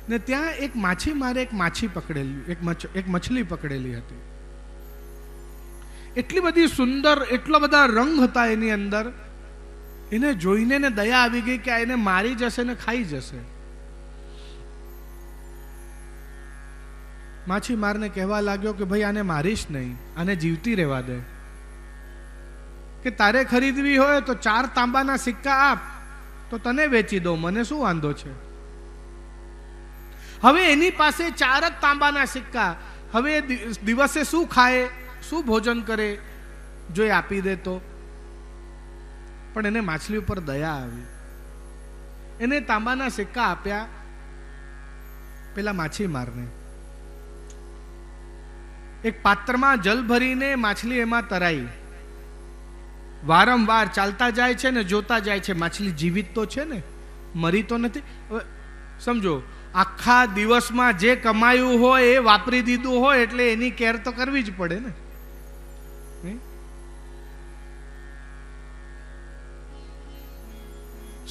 ને ત્યાં એક માછીમારે એક માછી પકડેલી, એક મછલી પકડેલી હતી. એટલી બધી સુંદર, એટલા બધા રંગ હતા એની અંદર. એને જોઈને ને દયા આવી ગઈ કે એને મારી જશે ને ખાઈ જશે. માછીમારને કહેવા લાગ્યો કે ભાઈ આને મારીશ નહીં, આને જીવતી રહેવા દે. કે તારે ખરીદવી હોય તો 4 તાંબાના સિક્કા આપ તો તને વેચી દો, મને શું વાંધો છે. હવે એની પાસે 4 જ તાંબાના સિક્કા. હવે દિવસે શું ખાય, શું ભોજન કરે, જો એ આપી દે તો. પણ એને માછલી ઉપર દયા આવી. એને તાંબાના સિક્કા આપ્યા પેલા માછીમારને. એક પાત્રમાં જલ ભરીને માછલી એમાં તરાઈ. વારંવાર ચાલતા જાય છે ને જોતા જાય છે માછલી જીવિત તો છે ને, મરી તો નથી. સમજો, આખા દિવસમાં જે કમાયું હોય એ વાપરી દીધું હોય એટલે એની કેર તો કરવી જ પડે ને.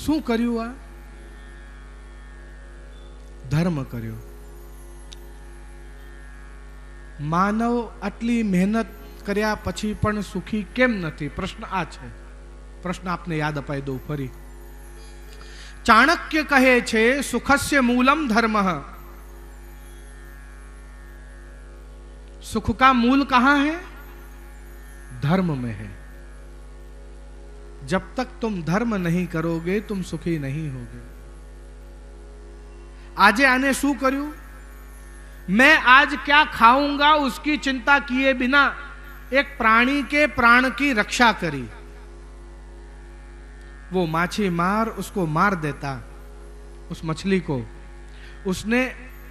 શું કર્યું? આ ધર્મ કર્યો. માનવ આટલી મહેનત કર્યા પછી પણ સુખી કેમ નથી? પ્રશ્ન આ છે. પ્રશ્ન આપને યાદ અપાઈ દઉં ફરી. ચાણક્ય કહે છે સુખસ્ય મૂલમ ધર્મઃ. सुख का मूल कहां है? धर्म में है. जब तक तुम धर्म नहीं करोगे तुम सुखी नहीं होगे. આજે આને શું કર્યું? मैं आज क्या खाऊंगा उसकी चिंता किए बिना एक प्राणी के प्राण की रक्षा करी. वो माछी मार उसको मार देता, उस मछली को. उसने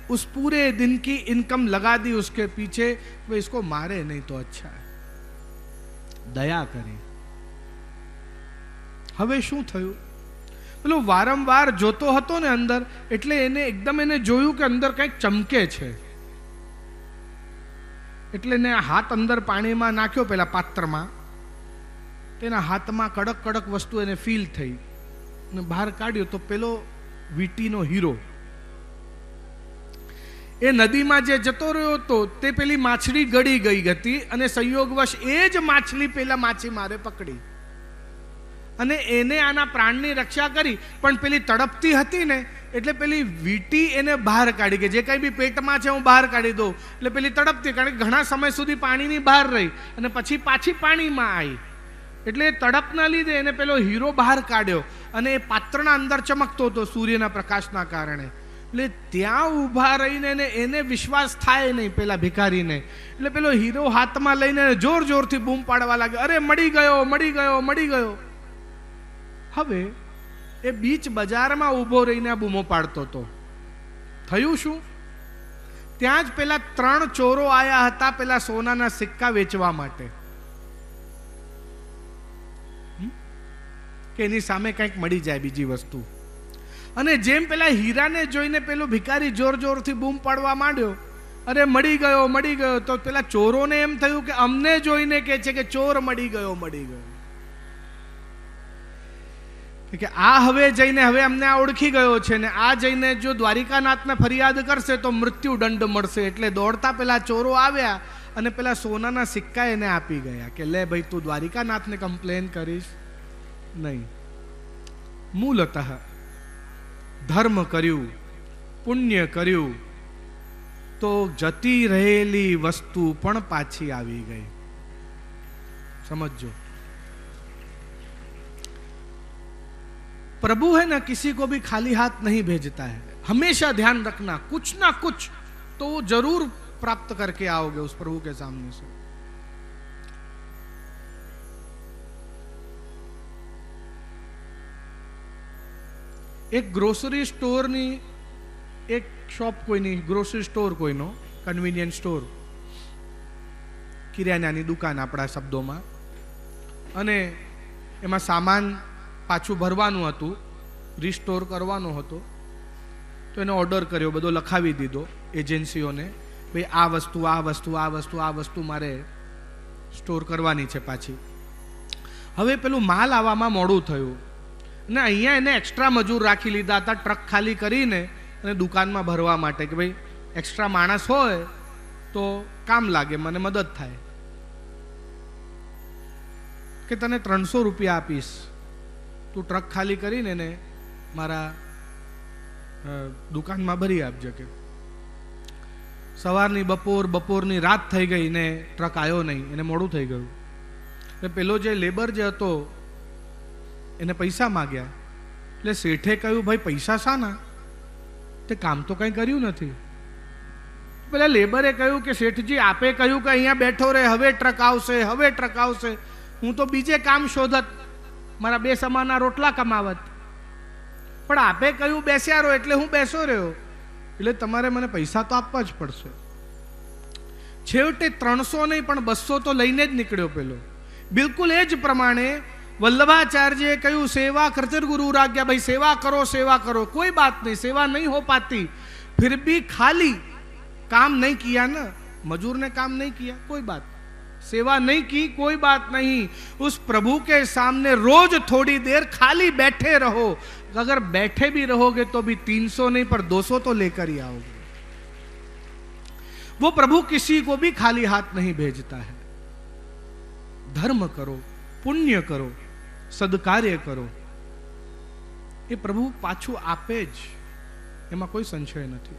उस पूरे दिन की इनकम लगा दी उसके पीछे, वो इसको मारे नहीं तो अच्छा है. दया કરી. હવે શું થયું? પેલો વારંવાર જોતો હતો ને અંદર, એટલે એને એકદમ એને જોયું કે અંદર કંઈક ચમકે છે. એટલે એને હાથ અંદર પાણીમાં નાખ્યો પેલા પાત્રમાં. તેના હાથમાં કડક કડક વસ્તુ એને ફીલ થઈ અને બહાર કાઢ્યો તો પેલો વીટીનો હીરો એ નદીમાં જે જતો રહ્યો હતો તે પેલી માછલી ગળી ગઈ હતી અને સંયોગવશ એ જ માછલી પેલા માછીમારે પકડી અને એને આના પ્રાણની રક્ષા કરી. પણ પેલી તડપતી હતી ને એટલે પેલી વીટી એને બહાર કાઢી કે જે કંઈ બી પેટમાં છે હું બહાર કાઢી દઉં. એટલે પેલી તડપતી, કારણ કે ઘણા સમય સુધી પાણીની બહાર રહી અને પછી પાછી પાણીમાં આવી. એટલે તડપના લીધે એને પેલો હીરો બહાર કાઢ્યો અને એ પાત્રના અંદર ચમકતો હતો સૂર્યના પ્રકાશના કારણે. એટલે ત્યાં ઊભા રહીને એને વિશ્વાસ થાય નહીં પેલા ભિખારીને. એટલે પેલો હીરો હાથમાં લઈને જોર જોરથી બૂમ પાડવા લાગ્યો, અરે મળી ગયો, મળી ગયો, મળી ગયો. હવે એ બીચ બજારમાં ઊભો રહીને બૂમો પાડતો હતો. થયું શું? ત્યાં જ પેલા 3 ચોરો આયા હતા પેલા સોનાના સિક્કા વેચવા માટે કે એની સામે કંઈક મળી જાય બીજી વસ્તુ. અને જેમ પેલા હીરાને જોઈને પેલો ભિખારી જોર જોરથી બૂમ પાડવા માંડ્યો, અરે મળી ગયો, મળી ગયો, તો પેલા ચોરોને એમ થયું કે અમને જોઈને કે છે કે ચોર મળી ગયો, મળી ગયો. કે આ હવે જઈને હવે અમને આ ઓળખી ગયો છે ને આ જઈને જો દ્વારિકાનાથને ફરિયાદ કરશે તો મૃત્યુ દંડ મળશે. એટલે દોડતા પેલા ચોરો આવ્યા અને પેલા સોનાના સિક્કા એને આપી ગયા કે લે ભાઈ તું દ્વારિકાનાથને કમ્પ્લેન કરીશ નહીં. મૂલતઃ ધર્મ કર્યું, પુણ્ય કર્યું તો જતી રહેલી વસ્તુ પણ પાછી આવી ગઈ. समझो, प्रभु है ना किसी को भी खाली हाथ नहीं भेजता है. हमेशा ध्यान रखना कुछ ना कुछ तो जरूर प्राप्त करके आओगे उस प्रभु के सामने से. एक ग्रोसरी स्टोर ની એક શોપ કોઈની, ગ્રોસરી સ્ટોર કોઈનો, કન્વીનિયન્ટ સ્ટોર, કિરાણાની દુકાન આપણા શબ્દોમાં. અને એમાં સામાન પાછું ભરવાનું હતું, રિસ્ટોર કરવાનો હતો. તો એને ઓર્ડર કર્યો, બધો લખાવી દીધો એજન્સીઓને, ભાઈ આ વસ્તુ આ વસ્તુ આ વસ્તુ આ વસ્તુ મારે સ્ટોર કરવાની છે પાછી. હવે પેલું માલ આવવામાં મોડું થયું ને અહીંયા એને એક્સ્ટ્રા મજૂર રાખી લીધા હતા ટ્રક ખાલી કરીને અને દુકાનમાં ભરવા માટે કે ભાઈ એક્સ્ટ્રા માણસ હોય તો કામ લાગે, મને મદદ થાય, કે તને 300 રૂપિયા આપીશ, તું ટ્રક ખાલી કરીને ને મારા દુકાનમાં ભરી આપજે. કે સવારની બપોરની રાત થઈ ગઈ ને ટ્રક આવ્યો નહીં, એને મોડું થઈ ગયું. એટલે પેલો જે લેબર જે હતો એને પૈસા માગ્યા. એટલે શેઠે કહ્યું, ભાઈ પૈસા શાના? તે કામ તો કંઈ કર્યું નથી. પેલા લેબરે કહ્યું કે શેઠજી આપે કહ્યું કે અહીંયા બેઠો રહે, હવે ટ્રક આવશે, હું તો બીજે કામ શોધત, મારા 2 સમાના રોટલા કમાવત, પણ આપે કહ્યું બેસ્યા રહો એટલે હું બેસો રહ્યો, એટલે તમારે મને પૈસા તો આપવા જ પડશે. છેવટે 300 નહીં પણ 200 તો લઈને જ નીકળ્યો પેલો. બિલકુલ એ જ પ્રમાણે वल्लभाचार्य कहूँ सेवा करते गुरु राज्ञा, भाई सेवा करो, कोई बात नहीं, सेवा नहीं हो पाती, फिर भी खाली काम नहीं किया ना, मजूर ने काम नहीं किया, कोई बात, सेवा नहीं की, कोई बात नहीं, उस प्रभु के सामने रोज थोड़ी देर खाली बैठे रहो. अगर बैठे भी रहोगे तो भी 300 नहीं पर 200 तो लेकर ही आओगे. वो प्रभु किसी को भी खाली हाथ नहीं भेजता है. धर्म करो, पुण्य करो, सदकार्य करो, ये प्रभु पाछू आपे ज, एमां कोई संशय नहीं.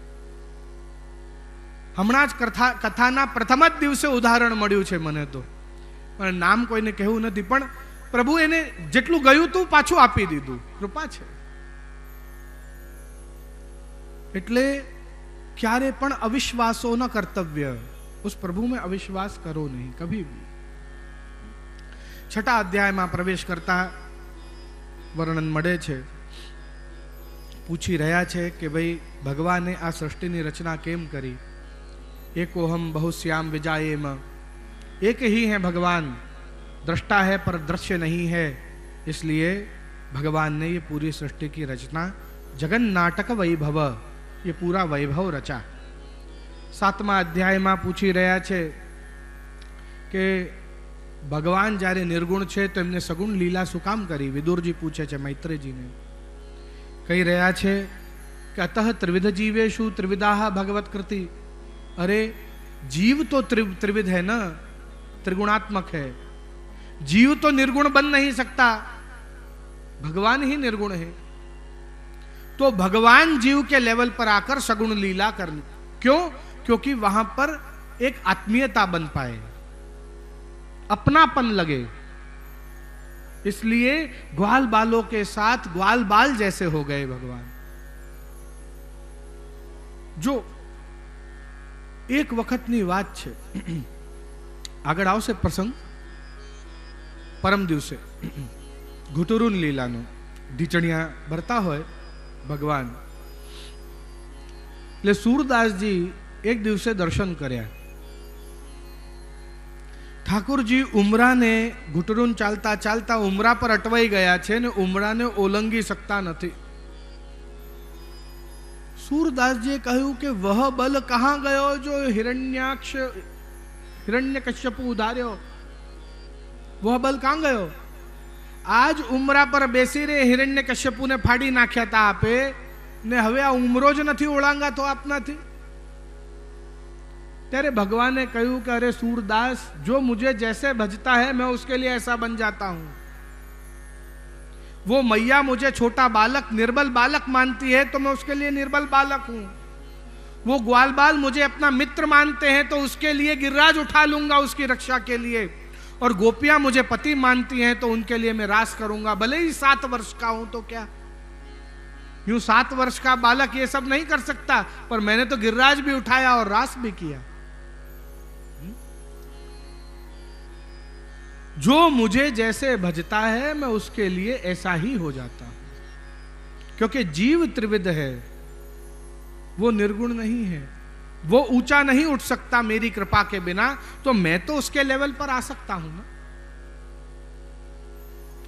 हमणां ज कथाना प्रथम ज दिवसे उदाहरण मळ्युं छे मने तो, पण नाम कोईने कहेवुं नथी, पण प्रभु एने जेटलुं गयुं तुं पाछुं आपी दीधुं. कृपा छे. एटले क्यारे पण अविश्वासो न कर्तव्य. उस प्रभु में अविश्वास करो नहीं कभी भी. 6ठा अध्याय में प्रवेश करता वर्णन मळे छे. पूछी रह्या छे कि भाई भगवाने आ सृष्टिनी रचना केम करी. एकोहम बहुश्याम विजायेम, एक ही है भगवान, दृष्टा है पर दृश्य नहीं है, इसलिए भगवान ने ये पूरी सृष्टि की रचना, जगन नाटक वैभव, ये पूरा वैभव रचा. 7मा अध्याय में पूछी रह्या छे कि भगवान जारे निर्गुण छे तो एमने सगुण लीला शू काम करी. विदुरजी पूछे छे मैत्रेयजी ने. कही रह्या छे कि अतः त्रिविध जीवेषु त्रिविधा भगवत कृति. अरे जीव तो त्रिविध है ना, त्रिगुणात्मक है. जीव तो निर्गुण बन नहीं सकता, भगवान ही निर्गुण है. तो भगवान जीव के लेवल पर आकर सगुण लीला करनी. क्यों? क्योंकि वहां पर एक आत्मीयता बन पाए, अपनापन लगे. इसलिए ग्वाल बालों के साथ ग्वाल बाल जैसे हो गए भगवान. जो एक वखतनी वात छे, आगळ आवशे प्रसंग. परम दिवसे घुटुरुन लीलानो ढीचणिया भरता होय भगवान, એટલે सूरदासजी एक दिवसे दर्शन कर्या. ठाकुरजी उमरा ने घुटरून चालता चालता उमरा पर अटवाई गया छे ने उमरा ने ओलंगी सकता नहीं. सूरदासजीए कह્યું कि वह बल कहाँ गयो जो हिरण्यकश्यपु उधार्यो. वह बल कहाँ गयो? आज उमरा पर बेसी रे हिरण्यकश्यपु ने फाड़ी नाख्या था आपे ने हवे आ उमरो ज नथी ओळंगा तो आपनाथी. तेरे भगवान ने कहूं कि अरे सूरदास, जो मुझे जैसे भजता है मैं उसके लिए ऐसा बन जाता हूं. वो मैया मुझे छोटा बालक निर्बल बालक मानती है तो मैं उसके लिए निर्बल बालक हूं. वो ग्वाल बाल मुझे अपना मित्र मानते हैं तो उसके लिए गिरिराज उठा लूंगा उसकी रक्षा के लिए. और गोपियां मुझे पति मानती हैं तो उनके लिए मैं रास करूंगा. भले ही 7 वर्ष का हूं तो क्या, यूं 7 वर्ष का बालक ये सब नहीं कर सकता, पर मैंने तो गिरिराज भी उठाया और रास भी किया. जो मुझे जैसे भजता है मैं उसके लिए ऐसा ही हो जाता हूं. क्योंकि जीव त्रिविध है, वो निर्गुण नहीं है, वो ऊंचा नहीं उठ सकता मेरी कृपा के बिना, तो मैं तो उसके लेवल पर आ सकता हूं ना.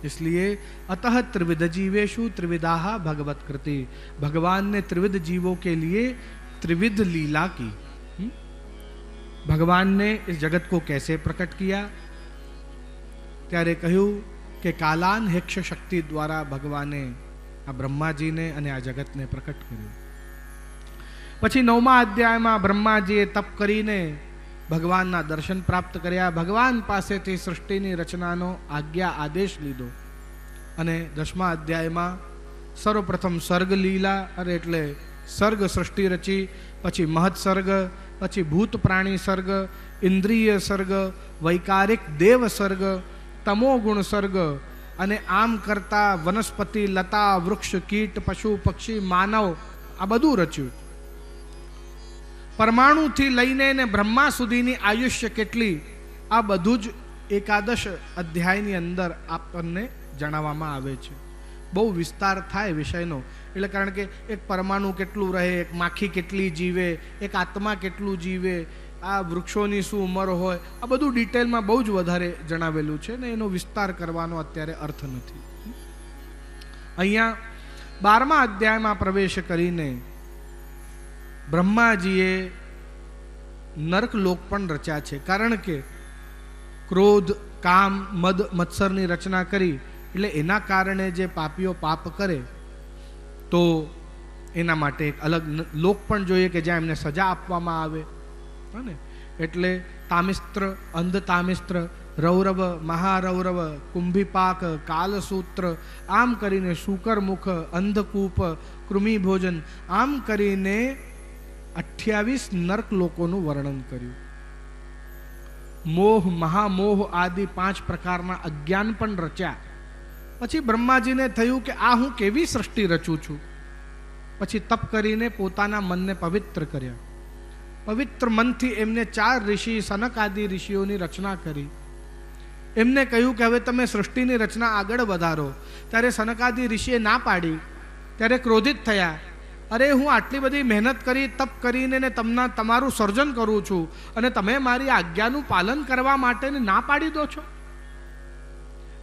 इसलिए अतः त्रिविध जीवेषु त्रिविधा भगवत कृति. भगवान ने त्रिविध जीवों के लिए त्रिविध लीला की. भगवान ने इस जगत को कैसे प्रकट किया? त्यारे कहूं कि कालान हेक्ष शक्ति द्वारा भगवाने आ ब्रह्माजी ने अने आ जगत ने प्रकट कर्युं. પછી 9મા અધ્યાયમાં બ્રહ્માજીએ તપ કરીને ભગવાનના દર્શન પ્રાપ્ત કર્યા, ભગવાન પાસેથી સૃષ્ટિની રચનાનો આદેશ લીધો. અને 10મા અધ્યાયમાં સર્વપ્રથમ સર્ગ લીલા, એટલે સર્ગ સૃષ્ટિ રચી, પછી મહત સર્ગ, પછી ભૂત પ્રાણી સર્ગ, ઇન્દ્રિય સર્ગ, વૈકારિક દેવ સર્ગ, તમોગુણ સર્ગ, અને આમ કરતા વનસ્પતિ, લતા, વૃક્ષ, કીટ, પશુ, પક્ષી, માનવ, આ બધું રચ્યું. પરમાણુથી લઈને ને બ્રહ્મા સુધીની આયુષ્ય કેટલી, આ બધું જ 11 અધ્યાયની અંદર આપણને જણાવવામાં આવે છે. બહુ વિસ્તાર થાય વિષયનો, એટલે કારણ કે એક પરમાણુ કેટલું રહે, એક માખી કેટલી જીવે, એક આત્મા કેટલું જીવે, આ વૃક્ષોની શું ઉંમર હોય, આ બધું ડિટેલમાં બહુ જ વધારે જણાવેલું છે ને એનો વિસ્તાર કરવાનો અત્યારે અર્થ નથી. અહીંયા 12મા અધ્યાયમાં પ્રવેશ કરીને બ્રહ્માજીએ નરક લોક પણ રચ્યા છે. કારણ કે ક્રોધ, કામ, મદ, મત્સરની રચના કરી, એટલે એના કારણે જે પાપીઓ પાપ કરે તો એના માટે એક અલગ લોક પણ જોઈએ કે જ્યાં એમને સજા આપવામાં આવે. ને એટલે તામિસ્ત્ર, અંધ તામિસ્ત્ર, રૌરવ, મહારૌરવ, કુંભીપાક, કાલસૂત્ર, આમ કરીને શુકરમુખ, અંધકૂપ, કૃમિભોજન, આમ કરીને 28 નર્ક લોકોનું વર્ણન કર્યું. મોહ, મહામોહ આદિ 5 પ્રકારના અજ્ઞાન પણ રચ્યા. પછી બ્રહ્માજીને થયું કે આ હું કેવી સૃષ્ટિ રચું છું. પછી તપ કરીને પોતાના મનને પવિત્ર કર્યા. પવિત્ર મનથી એમને 4 ઋષિ, સનક આદિ ઋષિઓની રચના કરી. એમને કહ્યું કે હવે તમે સૃષ્ટિની રચના આગળ વધારો. ત્યારે સનકાદિ ઋષિએ ના પાડી. ત્યારે ક્રોધિત થયા, અરે હું આટલી બધી મહેનત કરી, તપ કરીને ને તમારું સર્જન કરું છું, અને તમે મારી આજ્ઞાનું પાલન કરવા માટે ના પાડી દો છો.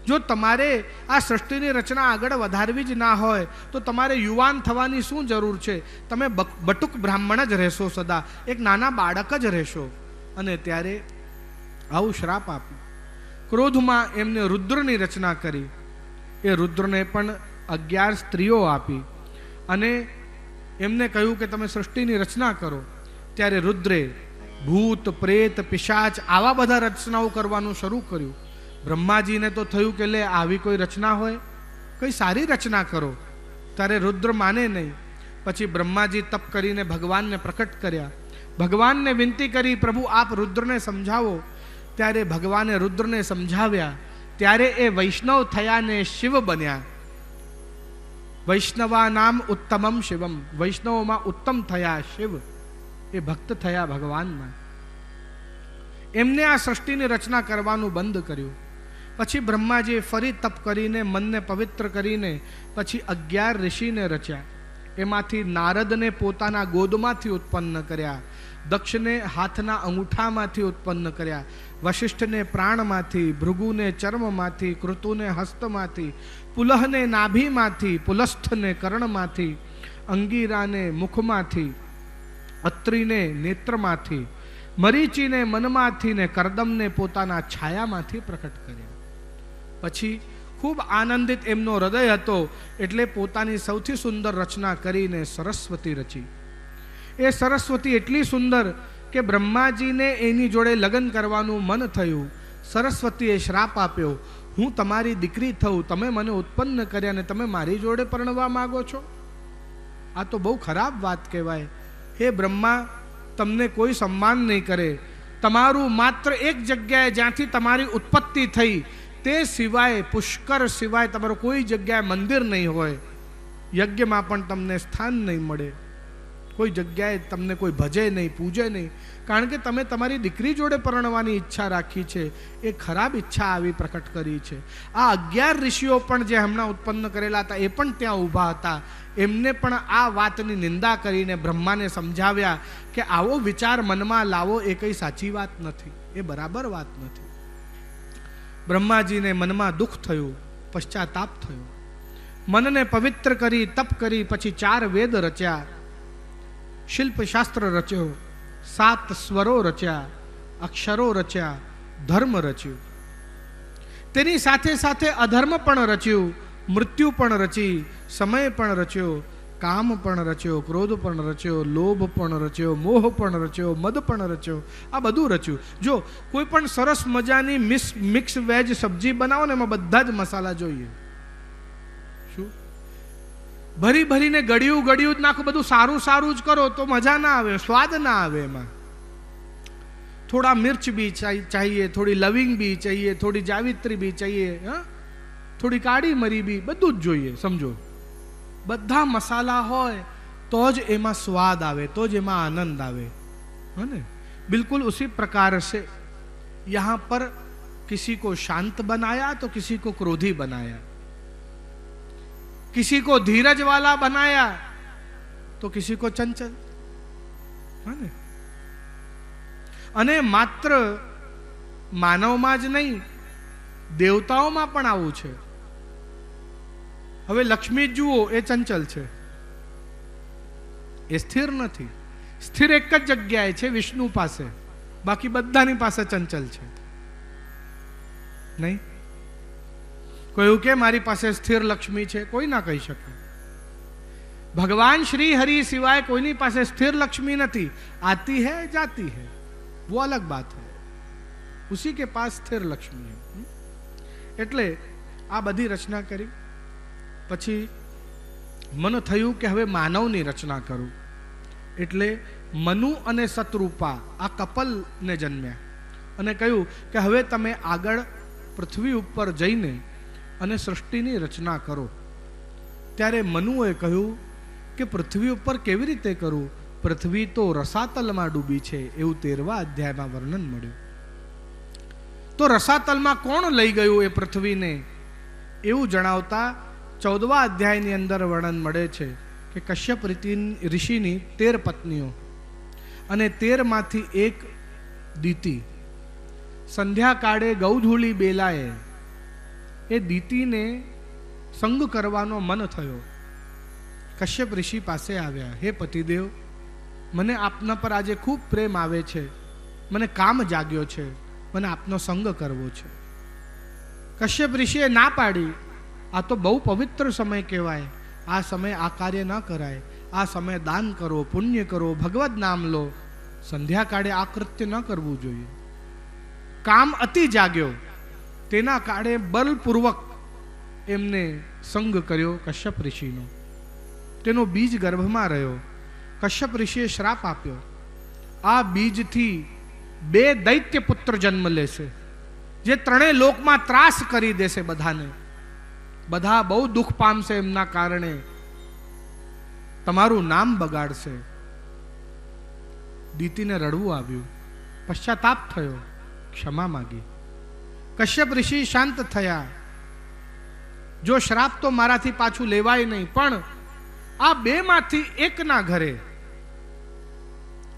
જો તમારે આ સૃષ્ટિની રચના આગળ વધારવી જ ના હોય તો તમારે યુવાન થવાની શું જરૂર છે? તમે બટુક બ્રાહ્મણ જ રહેશો, સદા એક નાના બાળક જ રહેશો. અને ત્યારે આવું શ્રાપ આપ્યું. ક્રોધમાં એમને રુદ્રની રચના કરી. એ રુદ્રને પણ 11 સ્ત્રીઓ આપી અને એમને કહ્યું કે તમે સૃષ્ટિની રચના કરો. ત્યારે રુદ્રે ભૂત, પ્રેત, પિશાચ આવા બધા રચનાઓ કરવાનું શરૂ કર્યું. બ્રહ્માજીને તો થયું કે લે આવી કોઈ રચના હોય, કઈ સારી રચના કરો. ત્યારે રુદ્ર માને નહીં. પછી બ્રહ્માજી તપ કરીને ભગવાનને પ્રકટ કર્યા. ભગવાનને વિનંતી કરી, પ્રભુ આપ રુદ્રને સમજાવો. ત્યારે ભગવાને રુદ્રને સમજાવ્યા. ત્યારે એ વૈષ્ણવ થયા ને શિવ બન્યા. વૈષ્ણવા નામ ઉત્તમમ શિવમ, વૈષ્ણવમાં ઉત્તમ થયા શિવ, એ ભક્ત થયા ભગવાનમાં. એમને આ સૃષ્ટિની રચના કરવાનું બંધ કર્યું. પછી બ્રહ્માજીએ ફરી તપ કરીને મનને પવિત્ર કરીને પછી 11 ઋષિને રચ્યા. એમાંથી નારદને પોતાના ગોદમાંથી ઉત્પન્ન કર્યા, દક્ષને હાથના અંગૂઠામાંથી ઉત્પન્ન કર્યા, વશિષ્ઠને પ્રાણમાંથી, ભૃગુને ચર્મમાંથી, કૃતુને હસ્તમાંથી, પુલહને નાભીમાંથી, પુલસ્થને કર્ણમાંથી, અંગીરાને મુખમાંથી, અત્રિને નેત્રમાંથી, મરીચીને મનમાંથી ને કરદમને પોતાના છાયામાંથી પ્રકટ કર્યા. પછી ખૂબ આનંદિત એમનો હૃદય હતો એટલે પોતાની સૌથી સુંદર રચના કરીને સરસ્વતી રચી. એ સરસ્વતી એટલી સુંદર કે બ્રહ્માજીને એની જોડે લગ્ન કરવાનું મન થયું. સરસ્વતીએ શ્રાપ આપ્યો, હું તમારી દીકરી થઉં, તમે મને ઉત્પન્ન કર્યા ને તમે મારી જોડે પરણવા માંગો છો? આ તો બહુ ખરાબ વાત કહેવાય. હે બ્રહ્મા, તમને કોઈ સન્માન નહીં કરે. તમારું માત્ર એક જગ્યાએ જ્યાંથી તમારી ઉત્પત્તિ થઈ તે સિવાય, પુષ્કર સિવાય તમારું કોઈ જગ્યાએ મંદિર નહીં હોય. યજ્ઞમાં પણ તમને સ્થાન નહીં મળે. કોઈ જગ્યાએ તમને કોઈ ભજે નહીં, પૂજે નહીં. કારણ કે તમે તમારી દીકરી જોડે પરણવાની ઈચ્છા રાખી છે. એ ખરાબ ઈચ્છા આવી પ્રકટ કરી છે. આ 11 ઋષિઓ પણ જે હમણાં ઉત્પન્ન કરેલા હતા એ પણ ત્યાં ઊભા હતા. એમને પણ આ વાતની નિંદા કરીને બ્રહ્માને સમજાવ્યા કે આવો વિચાર મનમાં લાવો એ કંઈ સાચી વાત નથી, એ બરાબર વાત નથી. બ્રહ્માજીને મનમાં દુઃખ થયું, પશ્ચાતાપ થયો. મનને પવિત્ર કરી તપ કરી પછી 4 વેદ રચ્યા, શિલ્પશાસ્ત્ર રચ્યો, 7 સ્વરો રચ્યા, અક્ષરો રચ્યા, ધર્મ રચ્યું. તેની સાથે સાથે અધર્મ પણ રચ્યું, મૃત્યુ પણ રચી, સમય પણ રચ્યો, કામ પણ રચ્યો, ક્રોધ પણ રચ્યો, લોભ પણ રચ્યો, મોહ પણ રચ્યો, મદ પણ રચ્યો. આ બધું રચ્યું. જો કોઈ પણ સરસ મજાની મિક્સ વેજ સબ્જી બનાવો ને, એમાં બધા જ મસાલા જોઈએ. શું ભરી ભરીને ગળ્યું જ નાખો, બધું સારું સારું જ કરો તો મજા ના આવે, સ્વાદ ના આવે. એમાં થોડા મિર્ચ भी चाहिए, थोड़ी लविंग भी चाहिए, थोड़ी जावित्री भी चाहिए, हाँ, થોડી કાળી મરી બી, બધું જ જોઈએ. સમજો, બધા મસાલા હોય તો જ એમાં સ્વાદ આવે, તો જ એમાં આનંદ આવે, है ना. बिल्कुल उसी प्रकार से यहाँ पर किसी को शांत बनाया तो किसी को क्रोधी बनाया, किसी को धीरज वाला बनाया तो किसी को चंचल, है ना. અને માત્ર માનવમાં જ નહીં, દેવતાઓમાં પણ આવું છે. હવે લક્ષ્મી જુઓ, એ ચંચલ છે, એ સ્થિર નથી. સ્થિર એક જ જગ્યાએ છે, વિષ્ણુ પાસે, બાકી બધાની પાસે ચંચલ છે. નહીં કહ્યું કે મારી પાસે સ્થિર લક્ષ્મી છે, કોઈ ના કહી શકે. ભગવાન શ્રી હરિ સિવાય કોઈની પાસે સ્થિર લક્ષ્મી નથી. આતી है जाती है, वो अलग बात है, उसी के पास स्थिर लक्ष्मी है. એટલે આ બધી રચના કરી પછી મન થયું કે હવે માનવની રચના કરું. એટલે મનુ અને શતરૂપા આ કપલને જન્મ્યા અને કહ્યું કે હવે તમે આગળ પૃથ્વી ઉપર જઈને અને સૃષ્ટિની રચના કરો. ત્યારે મનુએ કહ્યું કે પૃથ્વી ઉપર કેવી રીતે કરું? પૃથ્વી તો રસાતલમાં ડૂબી છે, એવું 13મા અધ્યાયમાં વર્ણન મળ્યું. તો રસાતલમાં કોણ લઈ ગયું એ પૃથ્વીને? એવું જણાવતા 14મા અધ્યાયની અંદર વર્ણન મળે છે કે કશ્યપ ઋષિની 13 પત્નીઓ અને 13માંથી એક દીતિ સંધ્યાકાળે ગૌધૂલી બેલાએ એ દીતિને સંગ કરવાનો મન થયો. કશ્યપ ઋષિ પાસે આવ્યા, હે પતિદેવ, મને આપના પર આજે ખૂબ પ્રેમ આવે છે, મને કામ જાગ્યો છે, મને આપનો સંગ કરવો છે. કશ્યપ ઋષિએ ના પાડી. આ તો બહુ પવિત્ર સમય કહેવાય, આ સમય આ કાર્ય ન કરાય, આ સમય દાન કરો, પુણ્ય કરો, ભગવદ નામ લો, સંધ્યાકાળે આ કૃત્ય ન કરવું જોઈએ. કામ અતિ જાગ્યો, તેના કાળે બલપૂર્વક એમને સંગ કર્યો કશ્યપ ઋષિનો. તેનો બીજ ગર્ભમાં રહ્યો. કશ્યપ ઋષિએ શ્રાપ આપ્યો, આ બીજથી 2 દૈત્ય પુત્ર જન્મ લેશે, જે 3 લોકમાં ત્રાસ કરી દેશે બધાને. બધા બહુ દુઃખ પામશે એમના કારણે, તમારું નામ બગાડશે. દીતિને રડવું આવ્યું, પશ્ચાતાપ થયો, ક્ષમા માગી. કશ્યપ ઋષિ શાંત થયા. જો શ્રાપ તો મારાથી પાછું લેવાય નહીં, પણ આ 2માંથી એકના ઘરે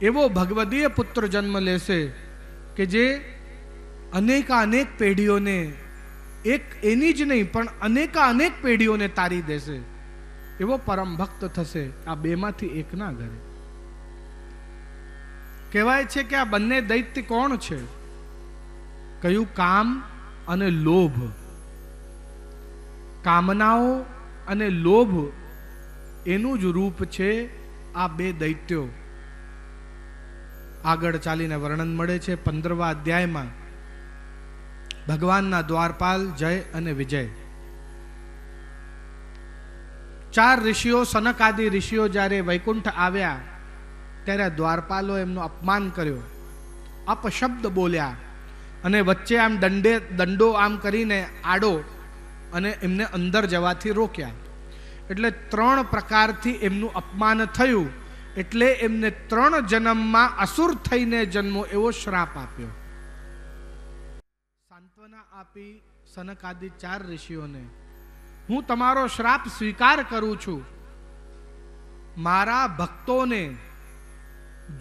એવો ભગવદીય પુત્ર જન્મ લેશે કે જે અનેક પેઢીઓને, એક એની જ નહીં પણ અનેક પેઢીઓને તારી દેશે, એવો પરમ ભક્ત થશે આ 2માંથી એકના ઘરે. કહેવાય છે કે આ બંને દૈત્ય કોણ છે? કયું? કામ અને લોભ. કામનાઓ અને લોભ એનું જ રૂપ છે આ 2 દૈત્યો. આગળ ચાલીને વર્ણન મળે છે 15મા અધ્યાયમાં. ભગવાનના દ્વારપાલ જય અને વિજય, 4 ઋષિઓ, સનક આદિ ઋષિઓ જ્યારે વૈકુંઠ આવ્યા ત્યારે દ્વારપાલો એમનું અપમાન કર્યો, અપશબ્દ બોલ્યા અને વચ્ચે આમ દંડો આમ કરીને આડો અને એમને અંદર જવાથી રોક્યા. એટલે 3 પ્રકારથી એમનું અપમાન થયું. એટલે એમને 3 જન્મમાં અસુર થઈને જન્મો એવો શ્રાપ આપ્યો. સાંત્વના આપી સનકાદિ 4 ઋષિઓને, હું તમારો શ્રાપ સ્વીકાર કરું છું. મારા ભક્તોને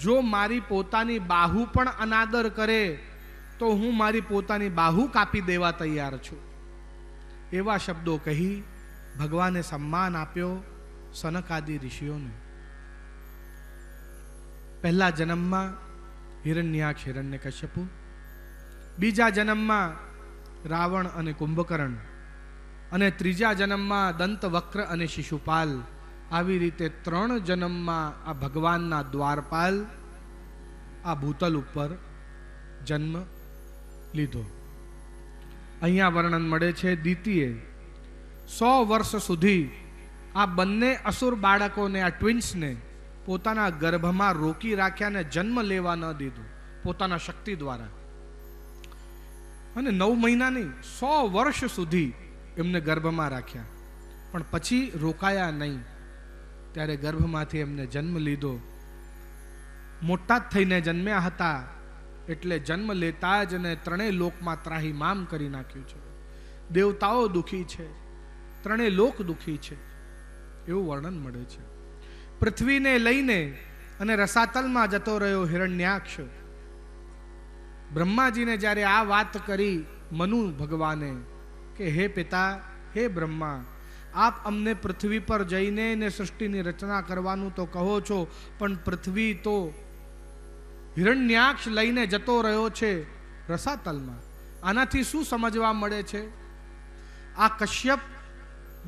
જો મારી પોતાની બાહુ પણ અનાદર કરે તો હું મારી પોતાની બાહુ કાપી દેવા તૈયાર છું. એવા શબ્દો કહી ભગવાને સન્માન આપ્યો સનકાદિ ઋષિઓને. પહેલા જન્મમાં હિરણ્યાક્ષ હિરણ્યકશ્યપુ, બીજા જન્મમાં રાવણ અને કુંભકર્ણ, અને ત્રીજા જન્મમાં દંતવક્ર અને શિશુપાલ. આવી રીતે 3 જન્મમાં આ ભગવાનના દ્વારપાલ આ ભૂતલ ઉપર જન્મ લીધો. અહીંયા વર્ણન મળે છે દીતીએ 100 વર્ષ સુધી આ બંને અસુર બાળકોને, આ ટ્વિન્સને પોતાના ગર્ભમાં રોકી રાખ્યા ને જન્મ લેવા ન દીધું પોતાના શક્તિ દ્વારા. અને 9 મહિના નહીં, 100 વર્ષ સુધી એમને ગર્ભમાં રાખ્યા, પણ પછી રોકાયા નહીં. ત્યારે ગર્ભમાંથી એમને જન્મ લીધો. મોટા જ થઈને જન્મ્યા હતા એટલે જન્મ લેતા જ ને 3 લોકમાં ત્રાહિમામ કરી નાખ્યું છે. દેવતાઓ દુઃખી છે, 3 લોક દુઃખી છે, એવું વર્ણન મળે છે. પૃથ્વીને લઈને અને રસાતલમાં જતો રહ્યો હિરણ્યાક્ષ. બ્રહ્માજીને જ્યારે આ વાત કરી મનુ ભગવાને કે હે પિતા, હે બ્રહ્મા, આપ અમને પૃથ્વી પર જઈને ને સૃષ્ટિની રચના કરવાનું તો કહો છો, પણ પૃથ્વી તો હિરણ્યાક્ષ લઈને જતો રહ્યો છે રસાતલમાં. આનાથી શું સમજવા મળે છે? આ કશ્યપ,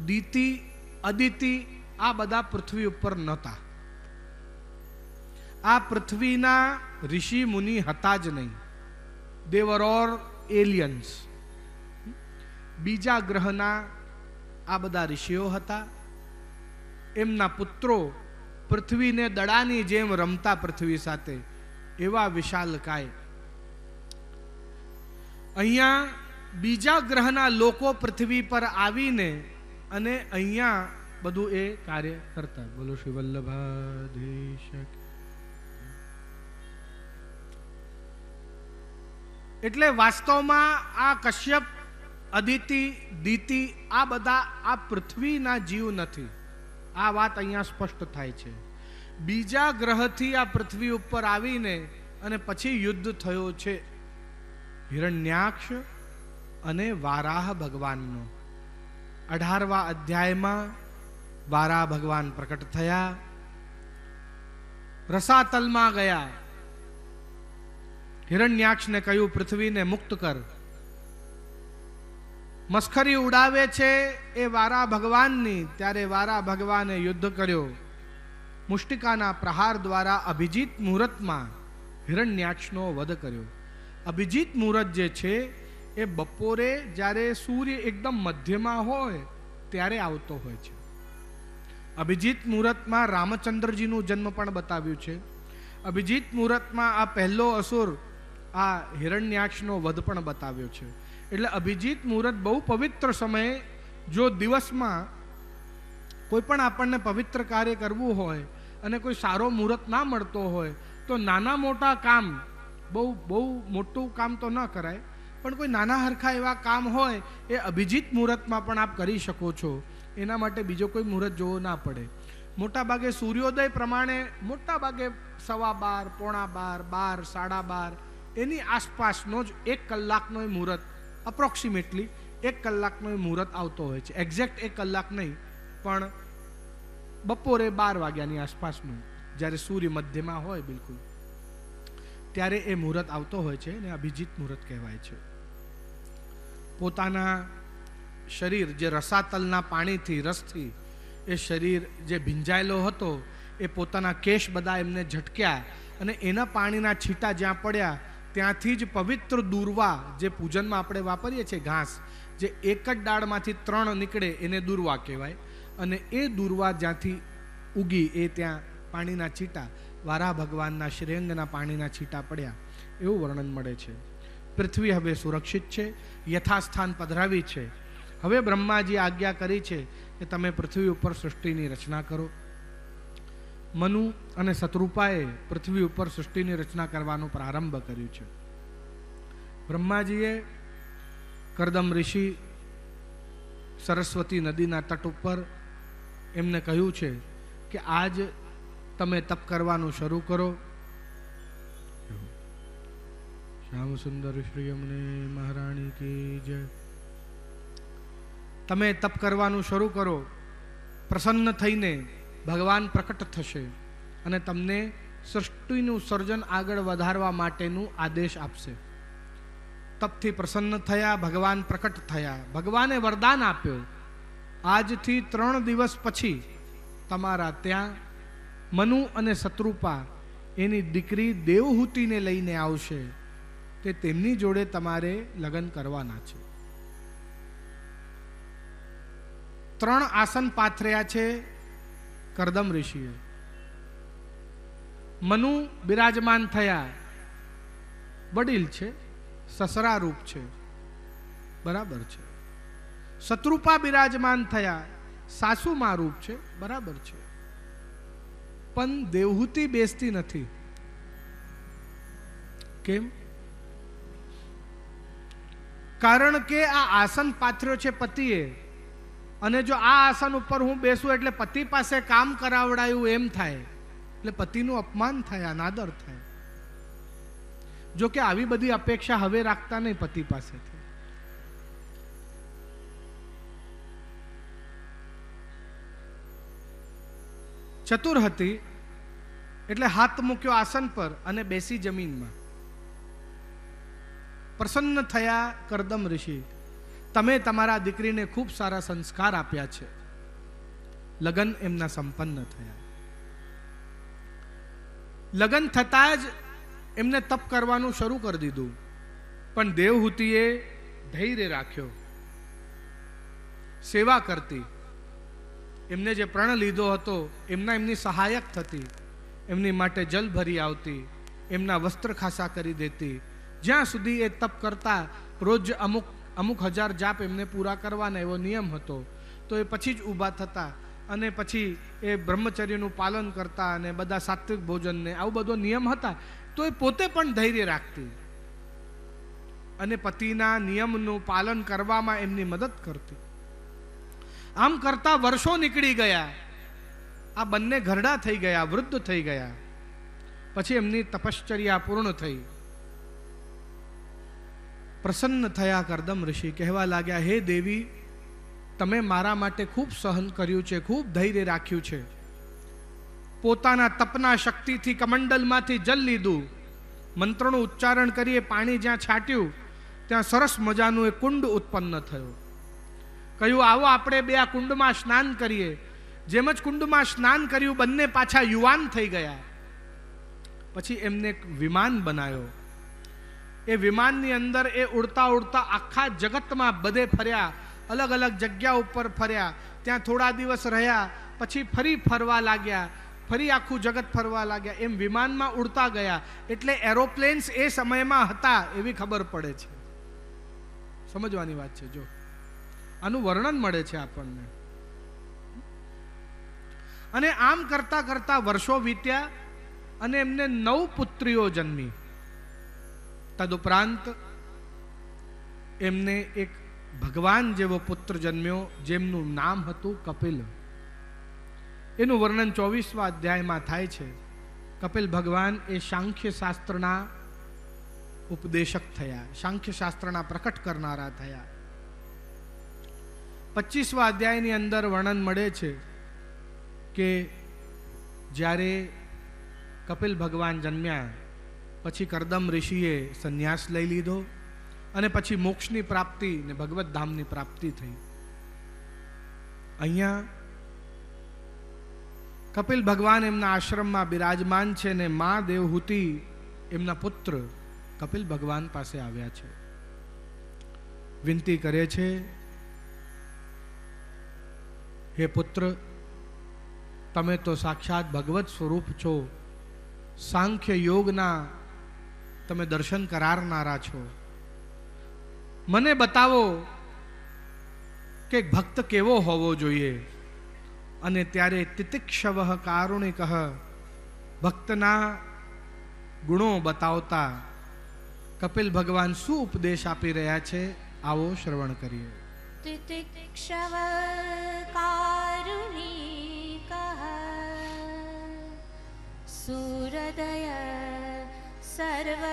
દીતિ, અદિતિ આ બધા પૃથ્વી ઉપર નહોતા. આ પૃથ્વીના ઋષિ મુનિ હતા જ નહીં. They were all aliens. બીજા ગ્રહના આ બધા ઋષિઓ હતા. એમના પુત્રો પૃથ્વીને દડાની જેમ રમતા પૃથ્વી સાથે, એવા વિશાલકાય. અહીંયા બીજા ગ્રહના લોકો પૃથ્વી પર આવીને અને અહીંયા બધું એ કાર્ય કરતા. બોલો શ્રી વલ્લભાધીશ. એટલે વાસ્તવમાં આ કશ્યપ, અદિતિ, દીતિ આ બધા આ પૃથ્વીના જીવ નથી. આ વાત અહીંયા સ્પષ્ટ થાય છે. બીજા ગ્રહથી આ પૃથ્વી ઉપર આવીને અને પછી યુદ્ધ થયો છે હિરણ્યાક્ષ અને વારાહ ભગવાનનો. 18વા અધ્યાયમાં વારાહ ભગવાન પ્રકટ થયા, રસાતલમાં ગયા. હિરણ્યાક્ષને કહ્યું પૃથ્વીને મુક્ત કર. મસ્ખરી ઉડાવે છે એ વારા ભગવાનની. ત્યારે વારા ભગવાને યુદ્ધ કર્યો. મુષ્ટિકાના પ્રહાર દ્વારા અભિજીત મુહૂર્તમાં હિરણ્યાક્ષનો વધ કર્યો. અભિજીત મુહૂર્ત જે છે એ બપોરે જ્યારે સૂર્ય એકદમ મધ્યમાં હોય ત્યારે આવતો હોય છે. અભિજીત મુહૂર્તમાં રામચંદ્રજીનું જન્મ પણ બતાવ્યું છે. અભિજીત મુહૂર્તમાં આ પહેલો અસુર આ હિરણ્યાક્ષનો વધ પણ બતાવ્યો છે. એટલે અભિજીત મુહૂર્ત બહુ પવિત્ર સમયે, જો દિવસમાં કોઈ પણ આપણને પવિત્ર કાર્ય કરવું હોય અને કોઈ સારો મુહૂર્ત ના મળતો હોય તો નાના મોટા કામ, બહુ મોટું કામ તો ન કરાય, પણ કોઈ નાના હરખા એવા કામ હોય એ અભિજીત મુહૂર્તમાં પણ આપ કરી શકો છો. એના માટે બીજો કોઈ મુહૂર્ત જોવો ના પડે. મોટા ભાગે સૂર્યોદય પ્રમાણે મોટા ભાગે 12:15, 12:30, 12:30 એની આસપાસનો જ 1 કલાકનો મુહૂર્ત, અપ્રોક્સિમેટલી 1 કલાકનો મુહૂર્ત આવતો હોય છે. એક્ઝેક્ટ 1 કલાક નહીં, પણ બપોરે 12 વાગ્યાની આસપાસનું, જ્યારે સૂર્ય મધ્યમાં હોય બિલકુલ, ત્યારે એ મુહૂર્ત આવતો હોય છે અને અભિજીત મુહૂર્ત કહેવાય છે. પોતાના શરીર જે રસાતલના પાણીથી, રસથી એ શરીર જે ભીંજાયેલો હતો એ પોતાના કેશ બધા એમને ઝટક્યા અને એના પાણીના છીટા જ્યાં પડ્યા ત્યાંથી જ પવિત્ર દુર્વા, જે પૂજનમાં આપણે વાપરીએ છીએ ઘાસ, જે એક જ ડાળમાંથી 3 નીકળે એને દુર્વા કહેવાય. અને એ દુર્વા જ્યાંથી ઉગી એ ત્યાં પાણીના છીટા, વારા ભગવાનના શ્રીઅંગના પાણીના છીટા પડ્યા, એવું વર્ણન મળે છે. પૃથ્વી હવે સુરક્ષિત છે, યથાસ્થાન પધરાવી છે. હવે બ્રહ્માજી આજ્ઞા કરી છે કે તમે પૃથ્વી ઉપર સૃષ્ટિની રચના કરો. મનુ અને શત્રુપાએ પૃથ્વી ઉપર સૃષ્ટિની રચના કરવાનો પ્રારંભ કર્યું છે. બ્રહ્માજીએ કરદમ ઋષિ સરસ્વતી નદીના તટ ઉપર એમને કહ્યું છે કે આજ તમે તપ કરવાનું શરૂ કરો. શ્યામ સુંદર શ્રી અમને મહારાણી કી જય. તમે તપ કરવાનું શરૂ કરો. પ્રસન્ન થઈને ભગવાન પ્રકટ થશે અને તમને સૃષ્ટિનું સર્જન આગળ વધારવા માટેનું આદેશ આપશે. તપથી પ્રસન્ન થયા, ભગવાન પ્રકટ થયા. ભગવાને વરદાન આપ્યો, આજથી 3 દિવસ પછી તમારા ત્યાં મનુ અને શત્રુપા એની દીકરી દેવહૂતિને લઈને આવશે, તે તેમની જોડે તમારે લગ્ન કરવાના છે. 3 આસન પાથર્યા છે કરદમ ઋષિએ. મનુ બિરાજમાન થયા, વડીલ છે, સસરા રૂપ છે, બરાબર છે. શત્રુપા બિરાજમાન થયા, સાસુમા રૂપ છે, બરાબર છે. પણ દેવહૂતિ બેસતી નથી. કેમ? કારણ કે આ આસન પાથર્યો છે પતિએ, અને જો આ આસન ઉપર હું બેસું એટલે પતિ પાસે કામ કરાવડાયું એમ થાય, એટલે પતિનું અપમાન થાય, અનાદર થાય. જો કે આવી બધી અપેક્ષા હવે રાખતા નહીં પતિ પાસેથી. ચતુર હતી એટલે હાથ મૂક્યો આસન પર અને બેસી જમીનમાં. પ્રસન્ન થયા કરદમ ઋષિ, તમે તમારા દીકરીને ખૂબ સારા સંસ્કાર આપ્યા છે. લગ્ન એમના સંપન્ન થયા. લગ્ન થતા જ એમને તપ કરવાનું શરૂ કરી દીધું, પણ દેવહૂતિએ ધૈર્ય રાખ્યો. સેવા કરતી, એમને જે પ્રણ લીધો હતો એમની સહાયક થતી, એમની માટે જલ ભરી આવતી, એમના વસ્ત્ર ખાસા કરી દેતી. જ્યાં સુધી એ તપ કરતા, રોજ અમુક 1000 જાપ એમને પૂરા કરવાના એવો નિયમ હતો, તો એ પછી જ ઊભા થતા અને પછી એ બ્રહ્મચર્યનું પાલન કરતા અને બધા સાત્વિક ભોજનને આવું બધો નિયમ હતા. તો એ પોતે પણ ધૈર્ય રાખતી અને પતિના નિયમનું પાલન કરવામાં એમની મદદ કરતી. આમ કરતા વર્ષો નીકળી ગયા. આ બંને ઘરડા થઈ ગયા, વૃદ્ધ થઈ ગયા. પછી એમની તપશ્ચર્યા પૂર્ણ થઈ. પ્રસન્ન થયા કરદમ ઋષિ, કહેવા લાગ્યા, હે દેવી, તમે મારા માટે ખૂબ સહન કર્યું છે, ખૂબ ધૈર્ય રાખ્યું છે. પોતાના તપના શક્તિથી કમંડલમાંથી જલ લીધું, મંત્રનું ઉચ્ચારણ કરીએ, પાણી જ્યાં છાટ્યું ત્યાં સરસ મજાનું એક કુંડ ઉત્પન્ન થયો. કહ્યું, આવો આપણે બે આ કુંડમાં સ્નાન કરીએ. જેમ જ કુંડમાં સ્નાન કર્યું, બંને પાછા યુવાન થઈ ગયા. પછી એમને એક વિમાન બનાવ્યો. એ વિમાનની અંદર એ ઉડતા ઉડતા આખા જગતમાં બધે ફર્યા, અલગ અલગ જગ્યા ઉપર ફર્યા. ત્યાં થોડા દિવસ રહ્યા, પછી ફરી ફરવા લાગ્યા, ફરી આખું જગત ફરવા લાગ્યા. એમ વિમાનમાં ઉડતા ગયા. એટલે એરોપ્લેન્સ એ સમયમાં હતા એવી ખબર પડે છે. સમજવાની વાત છે. જો આનું વર્ણન મળે છે આપણને. અને આમ કરતા કરતા વર્ષો વીત્યા અને એમને 9 પુત્રીઓ જન્મી. તદુપરાંત એમને એક ભગવાન જેવો પુત્ર જન્મ્યો, જેમનું નામ હતું કપિલ. એનું વર્ણન 24મા અધ્યાયમાં થાય છે. કપિલ ભગવાન એ સાંખ્ય શાસ્ત્રના ઉપદેશક થયા, સાંખ્ય શાસ્ત્રના પ્રકટ કરનારા થયા. 25મા અધ્યાયની અંદર વર્ણન મળે છે કે જ્યારે કપિલ ભગવાન જન્મ્યા પછી કરદમ ઋષિએ સંન્યાસ લઈ લીધો અને પછી મોક્ષની પ્રાપ્તિ ને ભગવત ધામની પ્રાપ્તિ થઈ. અહીંયા કપિલ ભગવાન એમના આશ્રમમાં બિરાજમાન છે ને મા દેવહૂતિ એમના પુત્ર કપિલ ભગવાન પાસે આવ્યા છે. વિનંતી કરે છે, હે પુત્ર, તમે તો સાક્ષાત ભગવત સ્વરૂપ છો. સાંખ્ય યોગના તમે દર્શન કરારનારા છો. મને બતાવો કે ભક્ત કેવો હોવો જોઈએ. અને ત્યારે તિતિક્ષવ કારુણિક ભક્તના ગુણો બતાવતા કપિલ ભગવાન શું ઉપદેશ આપી રહ્યા છે, આવો શ્રવણ કરીએ. તિતિક્ષવ કારુણિક સુરદય સર્વદેહિના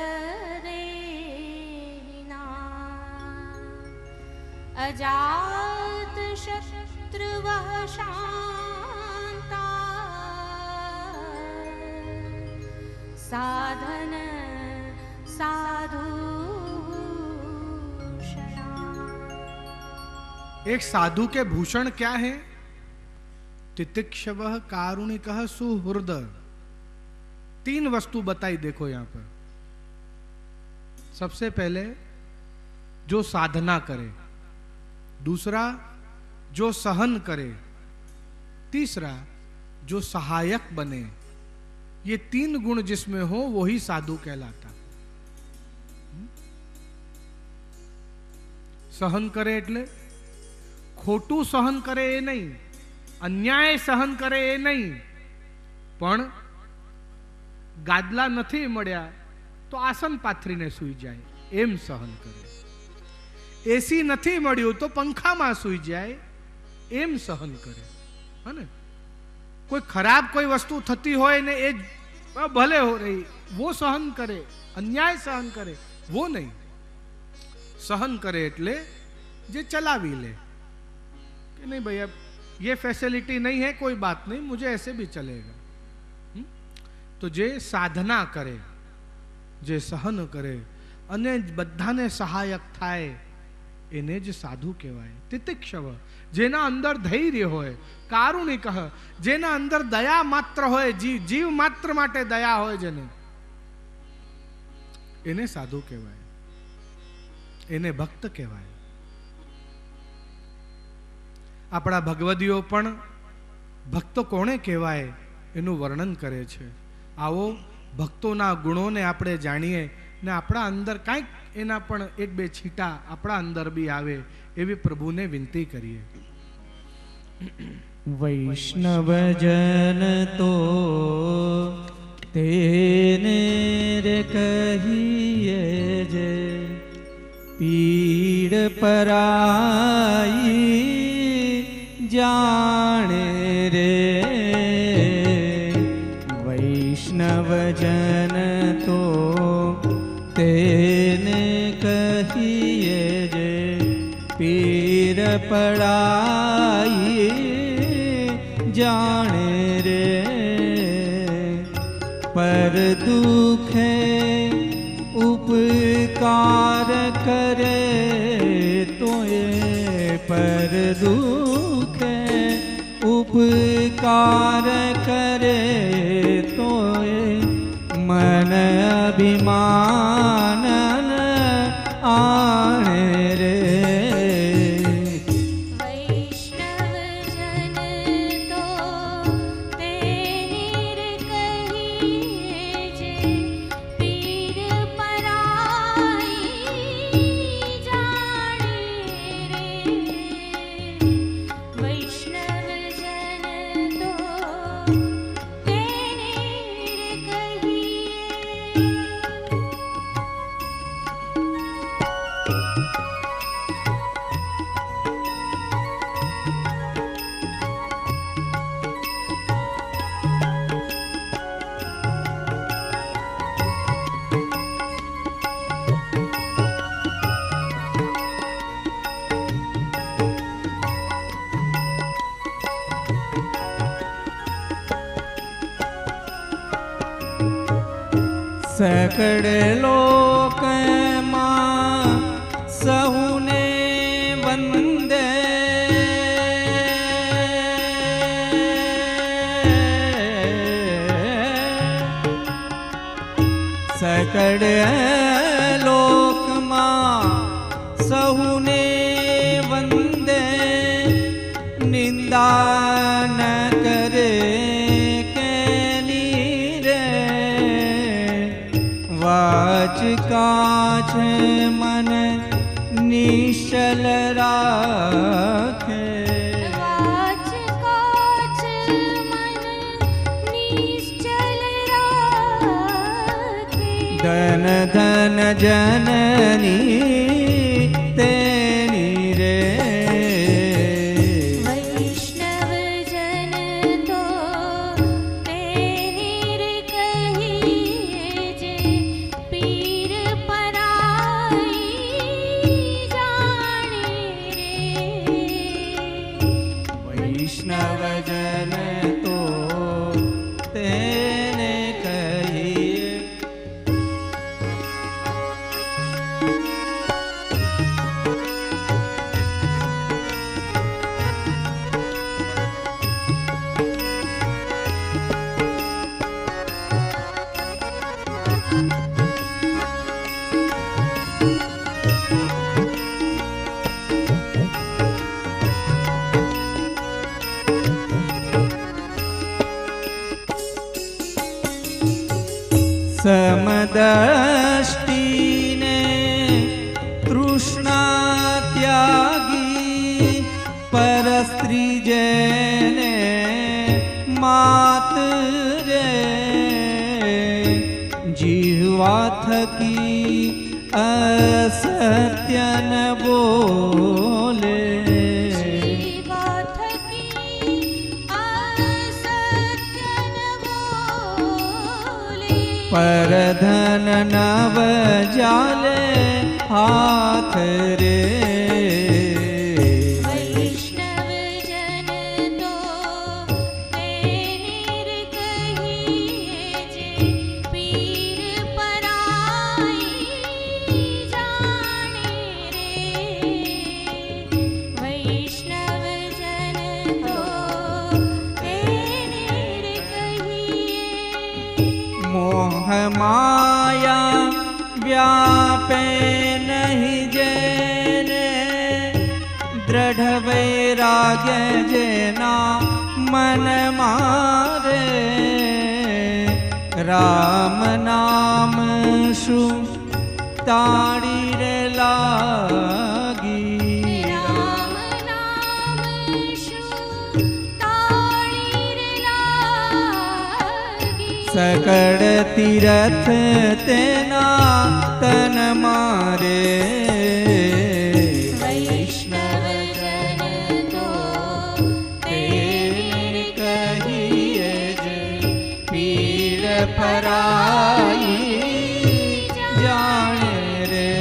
અજાત શત્રુવઃ શાંતા સાધન साधुषणा। एक साधु के भूषण क्या है? तितिक्षवः कारुणिकः सुहृद, 3 वस्तु बताई देखो यहां पर। सबसे पहले जो साधना करे, दूसरा जो सहन करे, तीसरा जो सहायक बने। ये 3 गुण जिसमें हो वही साधु कहलाता। सहन करे એટલે ખોટું સહન કરે એ નહીં, અન્યાય સહન કરે એ નહીં, પણ ગાદલા નથી મળ્યા તો આસન પાથરીને સૂઈ જાય એમ સહન કરે, એસી નથી મળ્યું તો પંખામાં સૂઈ જાય એમ સહન કરે। હા ને, કોઈ ખરાબ કોઈ વસ્તુ થતી હોય ને એ ભલે હો રહી वो सहन करे, अन्याय सहन करे वो नहीं। सहन करे એટલે જે ચલાવી લે कि नहीं भैया ये फैसिलिटी नहीं है, कोई बात नहीं, मुझे ऐसे भी चलेगा। तो जे साधना करे, जे सहन करे અને બધાને સહાયક થાય એને જ સાધુ કહેવાય। તિતિક્ષવ જેના અંદર ધૈર્ય હોય, કારુણિક જેના અંદર દયા માત્ર હોય, જીવ માત્ર માટે દયા હોય જેને, એને સાધુ કહેવાય, એને ભક્ત કહેવાય। આપણા ભગવદીઓ પણ ભક્ત કોણે કહેવાય એનું વર્ણન કરે છે। આવો ભક્તોના ગુણોને આપણે જાણીએ ને આપણા અંદર કાંઈક એના પણ 1-2 છીટા આપણા અંદર બી આવે એવી પ્રભુને વિનંતી કરીએ। વૈષ્ણવજન તો તેને રે કહીએ જે પીડ પરાઈ જાણે રે। વૈષ્ણવજન તો તેને કહીએ જે પીર પડાઈ જાણે રે। પર દુખે ઉપકાર કરે તોય, પર દુખે ઉપકાર કરે તોય मन अभिमान आने रे। वैष्णव जन तो तेने रे कहिए जे पीर पराई जाने रे। वैष्णव जन तो तेने रे कहिए। सकड़ लोक मां सहुने वंदे, सकड़ लोक मां सहुने वंदे, निंदा न करे वाच काछ मन निश्चल राखे। वाच काछ मन निश्चल राखे। धन धन जननी तेनी रे। वैष्णव जन तो तेने रे कहिए जे पीर पराई जाने रे। वैष्णव जन तो तेने कहिए। સમદષ્ટિને તૃષ્ણા ત્યાગી પરસ્ત્રી જેને માત રે જીવા થકી અસત્ય ન બોલે જીવા થકી અસત્ય ન બોલે. પરધન નવ જાલે હાથ રે વૈષ્ણવજન તો તેને કહીએ જે પીર પરાઈ જાણે રે. વૈષ્ણવજન તો તેને કહીએ. મોહ માયા વ્યાપે નહીં જેને દ્રઢ વૈરાગ્ય જેના મન મારે રામ નામ શું તાળી રે લાગી રામ નામ શું તાળી રે લાગી. સકળ તીરથ તેના તન મારે વૈષ્ણવજન તો તેને કહીએ જે પીર પરાઈ જાણે રે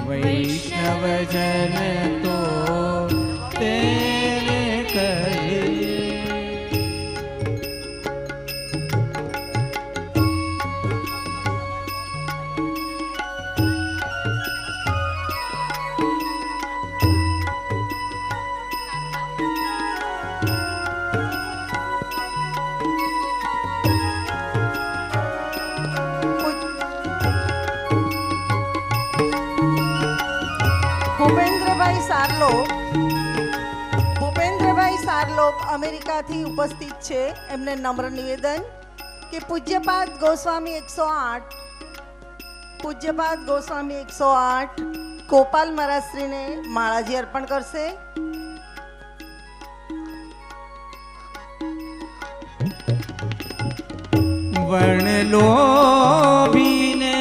વૈષ્ણવજન તો તેને કહીએ. ભૂપેન્દ્રભાઈ સારલોક અમેરિકાથી ઉપસ્થિત છે. એમને નમ્ર નિવેદન કે પૂજ્યપાદ ગોસ્વામી 108 પૂજ્યપાદ ગોસ્વામી 108 ગોપાલ મહારાજશ્રીને માળાજી અર્પણ કરશે. વર્ણલોભીને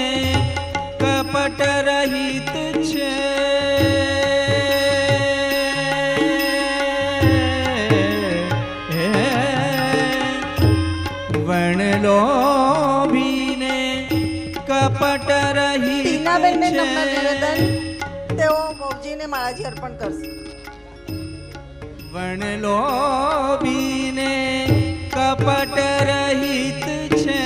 કપટ રહિત છે વર્ણલોભીને કપટ રહિત ટીનાબેનને નમ્ર છે નિવેદન તેઓ બહુજીને માળાજી અર્પણ કરશે. વર્ણલોભીને કપટ રહિત છે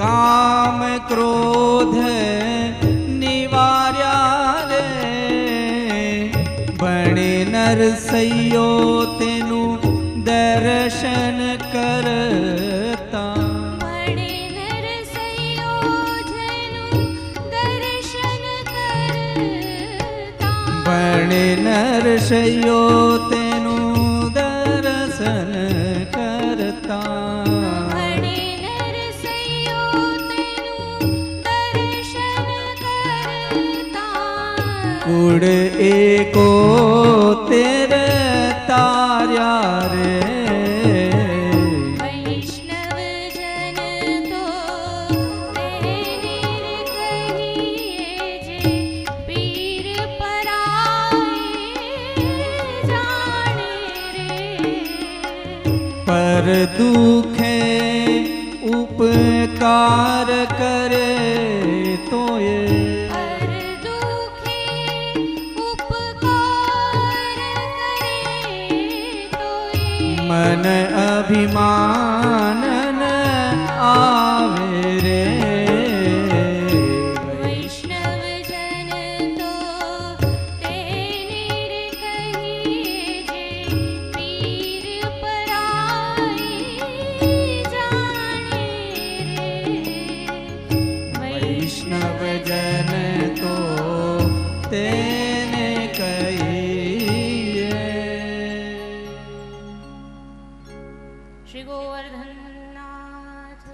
કામ ક્રોધ નિવાર્યા રે ભણે નરસૈયો તેનું દર્શન કરતા ભણે નરસૈયો જેનું દર્શન કરતા. ભણે નરસૈયો તેનું દર્શન કરતા ભણે નરસૈયો તેનું દર્શન કરતા. કુળ એકો તેર તાર્યા રે વૈષ્ણવજન તો તેને કહીએ જે પીર પરાઈ જાણે રે. પર દુખે ઉપકાર કરે તોય હર દુખે ઉપકાર કરે તોય મન અભિમાન ન આવે રે વૈષ્ણવજન તો તેને કહીએ જે પીર પરાઈ જાણે રે.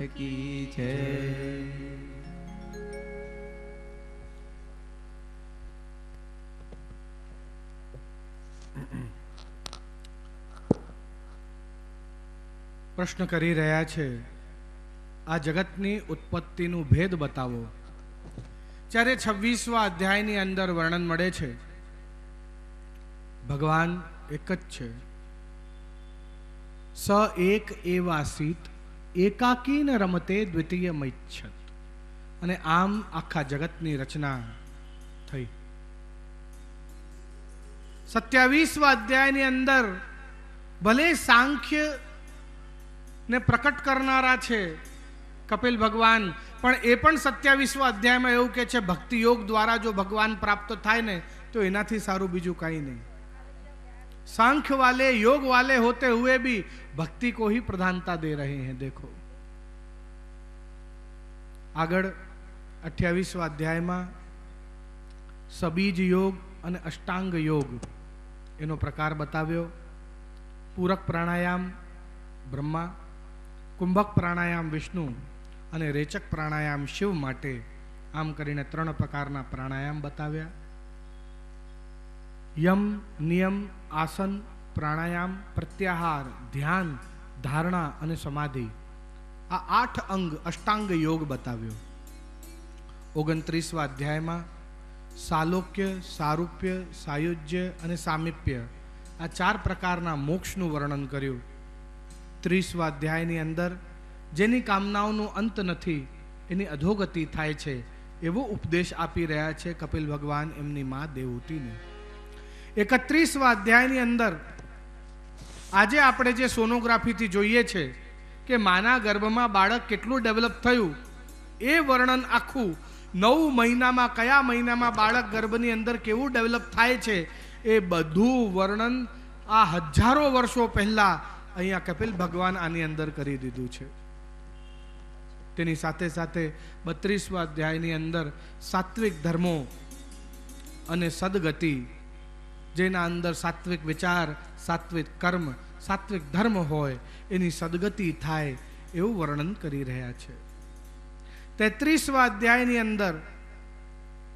કી છે. પ્રશ્ન કરી રહ્યા છે, આ જગતની ઉત્પત્તિનું ભેદ બતાવો. જ્યારે 26વા અધ્યાયની અંદર વર્ણન મળે છે, ભગવાન એક જ છે. સ એક એવાસીત એકાકી ન રમતે દ્વિતીય મૈચ્છત. અને આમ આખા જગતની રચના થઈ. 27વા અધ્યાયની અંદર ભલે સાંખ્ય ને પ્રકટ કરનારા છે કપિલ ભગવાન, પણ એ પણ 27વા અધ્યાયમાં એવું કે છે ભક્તિ યોગ દ્વારા જો ભગવાન પ્રાપ્ત થાય ને તો એનાથી સારું બીજું કંઈ નહીં. सांख्य वाले योग वाले होते हुए भी भक्ति को ही प्रधानता दे रहे हैं. देखो આગળ 28વા અધ્યાયમાં સબીજ યોગ અને અષ્ટાંગ યોગ એનો પ્રકાર બતાવ્યો. પૂરક પ્રાણાયામ બ્રહ્મા, કુંભક પ્રાણાયામ વિષ્ણુ અને રેચક પ્રાણાયામ શિવ માટે. આમ કરીને 3 પ્રકારના પ્રાણાયામ બતાવ્યા. યમ, નિયમ, આસન, પ્રાણાયામ, પ્રત્યાહાર, ધ્યાન, ધારણા અને સમાધિ, આ 8 અંગ અષ્ટાંગ યોગ બતાવ્યો. 29વા અધ્યાયમાં સાલોક્ય, સારૂપ્ય, સાયુજ્ય અને સામીપ્ય, આ 4 પ્રકારના મોક્ષનું વર્ણન કર્યું. 30વા અધ્યાયની અંદર જેની કામનાઓનો અંત નથી એની અધોગતિ થાય છે એવો ઉપદેશ આપી રહ્યા છે કપિલ ભગવાન એમની મા દેવહૂતિને. 31વા અધ્યાયની અંદર આજે આપણે જે સોનોગ્રાફીથી જોઈએ છે કે માના ગર્ભમાં બાળક કેટલું ડેવલપ થયું એ વર્ણન આખું, 9 મહિનામાં કયા મહિનામાં બાળક ગર્ભની અંદર કેવું ડેવલપ થાય છે એ બધું વર્ણન આ હજારો વર્ષો પહેલા અહીંયા કપિલ ભગવાન આની અંદર કરી દીધું છે. તેની સાથે સાથે 32વા અધ્યાયની અંદર સાત્વિક ધર્મો અને સદગતિ, જેના અંદર સાત્વિક વિચાર, સાત્વિક કર્મ, સાત્વિક ધર્મ હોય એની સદગતિ થાય એવું વર્ણન કરી રહ્યા છે. 33વા અધ્યાયની અંદર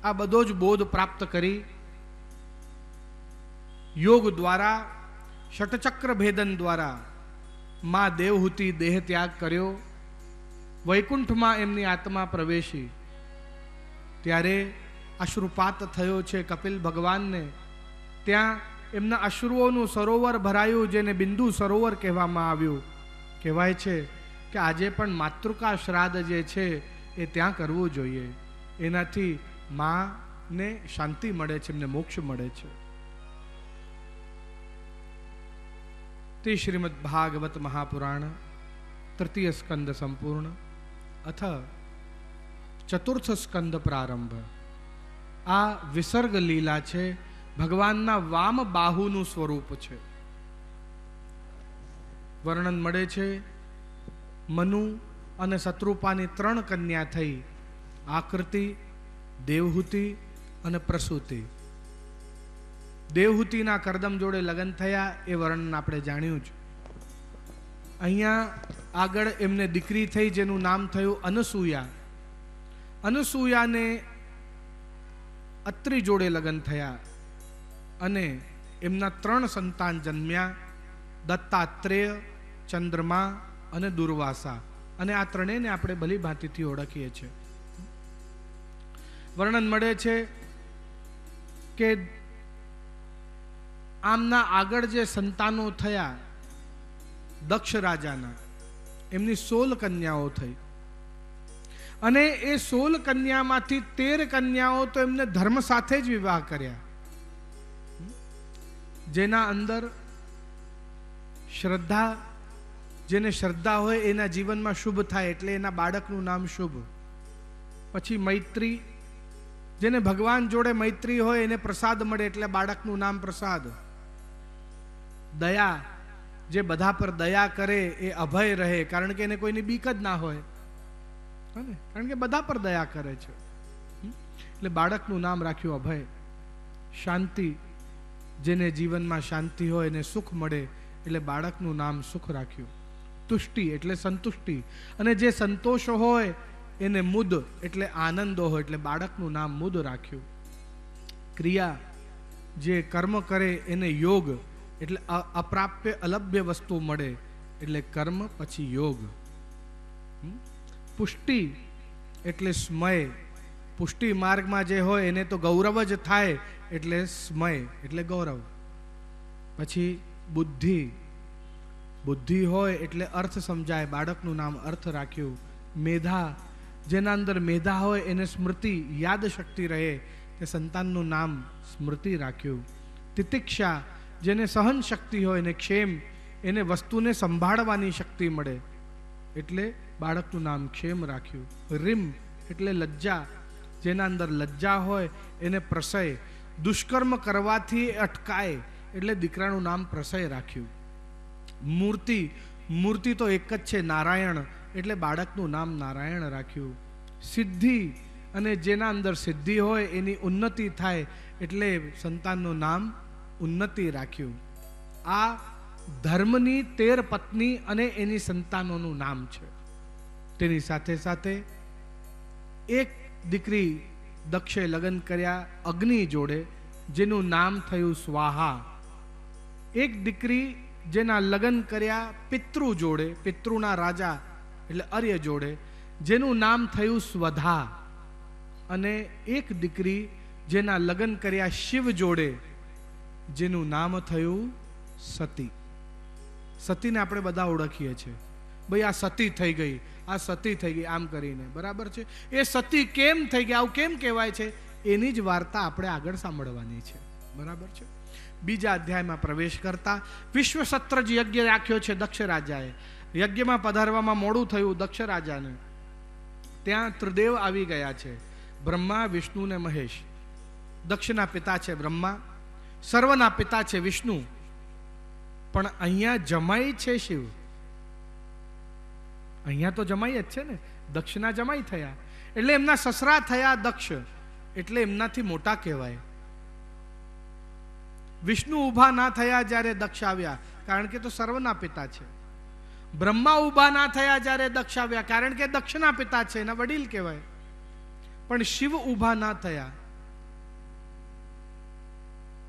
આ બધો જ બોધ પ્રાપ્ત કરી યોગ દ્વારા, ષટચક્ર ભેદન દ્વારા મા દેવહૂતિ દેહ ત્યાગ કર્યો. વૈકુંઠમાં એમની આત્મા પ્રવેશી ત્યારે અશ્રુપાત થયો છે કપિલ ભગવાનને. ત્યાં એમના અશ્રુઓનું સરોવર ભરાયું, જેને બિંદુ સરોવર કહેવામાં આવ્યું. કહેવાય છે કે આજે પણ માતૃકા શ્રાદ્ધ જે છે એ ત્યાં કરવું જોઈએ. એનાથી માને શાંતિ મળે છે, એમને મોક્ષ મળે છે. તે શ્રીમદ ભાગવત મહાપુરાણ તૃતીય સ્કંદ સંપૂર્ણ અથ ચતુર્થ સ્કંદ પ્રારંભ. આ વિસર્ગ લીલા છે, ભગવાનના વામ બાહુનું સ્વરૂપ છે. વર્ણન મળે છે મનુ અને શત્રુપાની 3 કન્યા થઈ, આકૃતિ, દેવહૂતિ અને પ્રસૂતિ. દેવહૂતિના કરદમ જોડે લગ્ન થયા એ વર્ણન આપણે જાણ્યું જ. અહીંયા આગળ એમને દીકરી થઈ જેનું નામ થયું અનસૂયા. અનસૂયાને અત્રિ જોડે લગ્ન થયા અને એમના 3 સંતાન જન્મ્યા, દત્તાત્રેય, ચંદ્રમા અને દુર્વાસા. અને આ ત્રણેયને આપણે ભલી ભાંતિથી ઓળખીએ છીએ. વર્ણન મળે છે કે આમના આગળ જે સંતાનો થયા દક્ષ રાજાના, એમની 16 કન્યાઓ થઈ અને એ 16 કન્યામાંથી 13 કન્યાઓ તો એમને ધર્મ સાથે જ વિવાહ કર્યા, જેના અંદર શ્રદ્ધા, જેને શ્રદ્ધા હોય એના જીવનમાં શુભ થાય એટલે એના બાળકનું નામ શુભ. પછી મૈત્રી, જેને ભગવાન જોડે મૈત્રી હોય એને પ્રસાદ મળે એટલે બાળકનું નામ પ્રસાદ. દયા, જે બધા પર દયા કરે એ અભય રહે, કારણ કે એને કોઈની બીક જ ના હોય, કારણ કે બધા પર દયા કરે છે એટલે બાળકનું નામ રાખ્યું અભય. શાંતિ, જેને જીવનમાં શાંતિ હોય એને સુખ મળે એટલે બાળકનું નામ સુખ રાખ્યું. તુષ્ટિ એટલે સંતુષ્ટિ, અને જે સંતોષ હોય એને મુદ એટલે આનંદો હોય, એટલે બાળકનું નામ મુદ રાખ્યું. ક્રિયા જે કર્મ કરે એને યોગ એટલે અપ્રાપ્ય અલભ્ય વસ્તુ મળે એટલે કર્મ પછી યોગ. પુષ્ટિ એટલે સ્મય, પુષ્ટિ માર્ગમાં જે હોય એને તો ગૌરવ જ થાય એટલે સ્મય એટલે ગૌરવ. પછી બુદ્ધિ, બુદ્ધિ હોય એટલે અર્થ સમજાય, બાળકનું નામ અર્થ રાખ્યું. મેધા, જેના અંદર મેધા હોય એને સ્મૃતિ યાદ શક્તિ રહે તે સંતાનનું નામ સ્મૃતિ રાખ્યું. તિતિક્ષા, જેને સહન શક્તિ હોય, એને ક્ષેમ, એને વસ્તુને સંભાળવાની શક્તિ મળે એટલે બાળકનું નામ ક્ષેમ રાખ્યું. રીમ એટલે લજ્જા, જેના અંદર લજ્જા હોય એને પ્રસય, દુષ્કર્મ કરવાથી અટકાય એટલે દીકરાનું નામ પ્રસય રાખ્યું. મૂર્તિ, મૂર્તિ તો એક જ છે નારાયણ એટલે બાળકનું નામ નારાયણ રાખ્યું. સિદ્ધિ, અને જેના અંદર સિદ્ધિ હોય એની ઉન્નતિ થાય એટલે સંતાનનું નામ ઉન્નતિ રાખ્યું. આ ધર્મની 13 પત્ની અને એની સંતાનોનું નામ છે. તેની સાથે સાથે એક દીકરી દક્ષે લગ્ન કર્યા અગ્નિ જોડે, જેનું નામ થયું સ્વાહા. એક દીકરી જેના લગ્ન કર્યા પિતૃ જોડે, પિતૃના રાજા એટલે અર્ય જોડે, જેનું નામ થયું સ્વધા. અને એક દીકરી જેના લગ્ન કર્યા શિવ જોડે, જેનું નામ થયું સતી. સતીને આપણે બધા ઓળખીએ છીએ, ભાઈ આ સતી થઈ ગઈ, આ સતી થઈ ગઈ આમ કરીને, બરાબર છે. એ સતી કેમ થઈ ગઈ, આવું કેમ કહેવાય છે, એની જ વાર્તા આપણે આગળ સાંભળવાની છે, બરાબર છે. બીજા અધ્યાયમાં પ્રવેશ કરતા વિશ્વ સત્રજ યજ્ઞ રાખ્યો છે દક્ષ રાજાએ. યજ્ઞમાં પધારવામાં મોડું થયું દક્ષ રાજાને. ત્યાં ત્રિદેવ આવી ગયા છે, બ્રહ્મા, વિષ્ણુ ને મહેશ. દક્ષના પિતા છે બ્રહ્મા, સર્વના પિતા છે વિષ્ણુ, પણ અહીંયા જમાઈ છે શિવ. અહીંયા તો જમાઈ જ છે ને, દક્ષના જમાઈ થયા એટલે એમના સસરા થયા દક્ષ, એટલે એમનાથી મોટા કહેવાય. વિષ્ણુ ઊભા ના થયા જ્યારે દક્ષ આવ્યા, કારણ કે તો સર્વના પિતા છે. બ્રહ્મા ઊભા ના થયા જ્યારે દક્ષ આવ્યા, કારણ કે દક્ષના પિતા છે, એના વડીલ કહેવાય. પણ શિવ ઊભા ના થયા.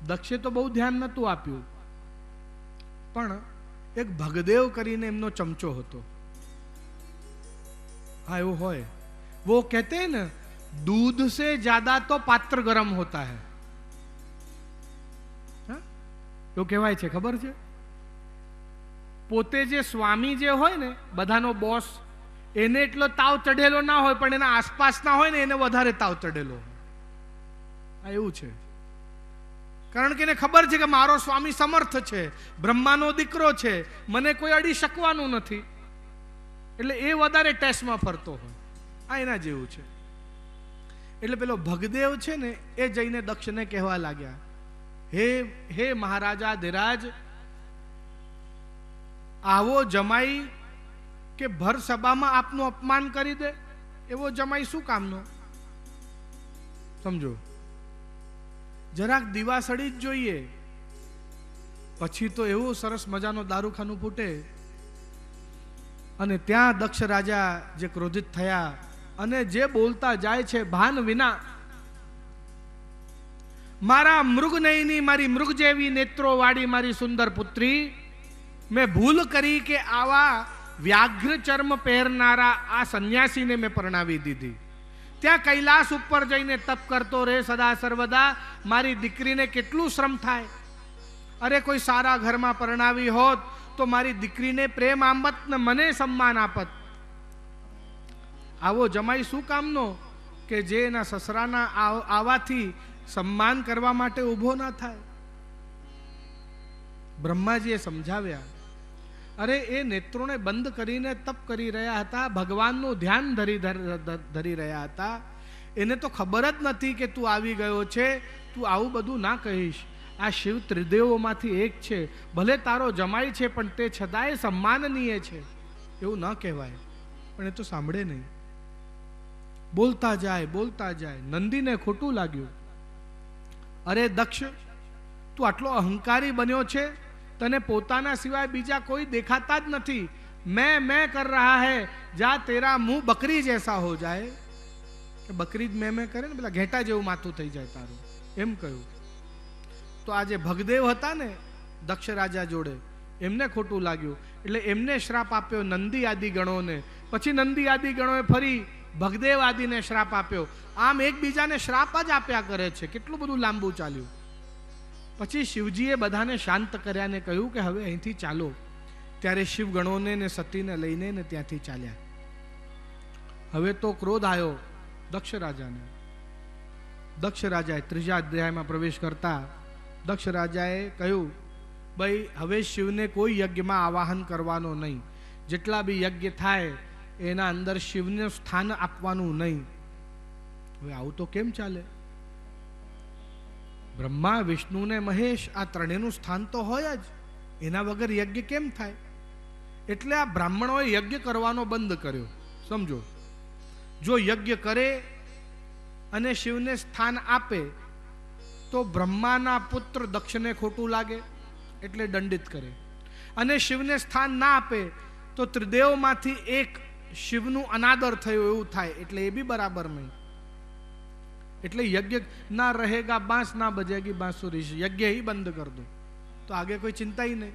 દક્ષે તો બહુ ધ્યાન નતું આપ્યું, પણ એક ભગદેવ કરીને એમનો ચમચો હતો. હા એવું હોય, वो कहते हैं ना दूध से ज्यादा तो पात्र गरम होता है. એવું કહેવાય છે, ખબર છે? પોતે જે સ્વામી જે હોય ને, બધાનો બોસ, એને એટલો તાવ ચઢેલો ના હોય, પણ એના આસપાસના હોય ને એને વધારે તાવ ચઢેલો હોય. આ એવું છે, કારણ કે એને ખબર છે કે મારો સ્વામી સમર્થ છે, બ્રહ્માનો દીકરો છે, મને કોઈ અડી શકવાનું નથી, એટલે એ વધારે ટેસ્ટમાં ફરતો હોય. આ એના જેવું છે. એટલે પેલો ભગદેવ છે ને એ જઈને દક્ષને કહેવા લાગ્યા, હે મહારાજા ધીરાજ, આવો જમાઈ કે ભર સભામાં આપનું અપમાન કરી દે, એવો જમાઈ શું કામનો? સમજો, જરાક દિવાસળી જ જોઈએ, પછી તો એવું સરસ મજાનો દારૂખાનું ફૂટે. અને ત્યાં દક્ષ રાજા જે ક્રોધિત થયા અને જે બોલતા જાય છે ભાન વિના, મારા મૃગનયની, મારી મૃગ જેવી નેત્રો વાળી મારી સુંદર પુત્રી, મેં ભૂલ કરી કે આવા વ્યાઘ્ર ચર્મ પહેરનારા આ સંન્યાસીને મેં પરણાવી દીધી. ત્યાં કૈલાસ ઉપર જઈને તપ કરતો રહે સદા સર્વદા, મારી દીકરીને કેટલું શ્રમ થાય. અરે કોઈ સારા ઘરમાં પરણાવી હોત તો મારી દીકરીને પ્રેમ આંબત ને મને સન્માન આપત. આવો જમાઈ શું કામનો કે જે એના સસરાના આવાથી સન્માન કરવા માટે ઊભો ના થાય. બ્રહ્માજીએ સમજાવ્યા, અરે એ નેત્રોને બંધ કરીને તપ કરી રહ્યા હતા, ભગવાનનું ધ્યાન ધરી રહ્યા હતા. એને તો ખબર જ નથી કે તું આવી ગયો છે, તું આવું બધું ના કહીશ. આ શિવ ત્રિદેવોમાંથી એક છે, ભલે તારો જમાઈ છે પણ તે છતાંય સન્માનનીય છે, એવું ન કહેવાય. પણ એ તો સાંભળે નહીં, બોલતા જાય. નંદીને ખોટું લાગ્યું. અરે દક્ષ, તું આટલો અહંકારી બન્યો છે, તને પોતાના સિવાય બીજા કોઈ દેખાતા જ નથી. मैं कर रहा है, જા તેરા મુંહ બકરી જૈસા હો જાય. કે બકરી જ મેં કરે ને, પેલા ઘેટા જેવું માથું થઈ જાય તારું, એમ કહ્યું. તો આ જે ભગદેવ હતા ને દક્ષ રાજા જોડે, એમને ખોટું લાગ્યું એટલે એમને શ્રાપ આપ્યો નંદી આદિ ગણોને. પછી નંદી આદિ ગણોએ ફરી ભગદેવ આદિને શ્રાપ આપ્યો. આમ એકબીજાને શ્રાપ જ આપ્યા કરે છે. કેટલું બધું લાંબુ ચાલ્યું. પછી શિવજીએ બધાને શાંત કર્યા ને કહ્યું કે હવે અહીંથી ચાલો. ત્યારે શિવ ગણોને ને સતીને લઈને ને ત્યાંથી ચાલ્યા. હવે તો ક્રોધ આવ્યો દક્ષ રાજાને. દક્ષ રાજાએ ત્રીજા અધ્યાયમાં પ્રવેશ કરતા દક્ષ રાજાએ કહ્યું, ભાઈ હવે શિવને કોઈ યજ્ઞમાં આવાહન કરવાનો નહીં. જેટલા બી યજ્ઞ થાય એના અંદર શિવને સ્થાન આપવાનું નહીં. હવે આવું તો કેમ ચાલે? બ્રહ્મા, વિષ્ણુ ને મહેશ આ ત્રણેયનું સ્થાન તો હોય જ, એના વગર યજ્ઞ કેમ થાય? એટલે આ બ્રાહ્મણોએ યજ્ઞ કરવાનો બંધ કર્યો. સમજો, જો યજ્ઞ કરે અને શિવને સ્થાન આપે તો બ્રહ્માના પુત્ર દક્ષને ખોટું લાગે એટલે દંડિત કરે, અને શિવને સ્થાન ના આપે તો ત્રિદેવમાંથી એક શિવનું અનાદર થયું એવું થાય, એટલે એ બી બરાબર નહીં. એટલે યજ્ઞ ના રહેગા બાંસ ના બજેગી બાંસુરી, યજ્ઞ ही બંધ કર દો તો આગે કોઈ ચિંતા ही નહીં.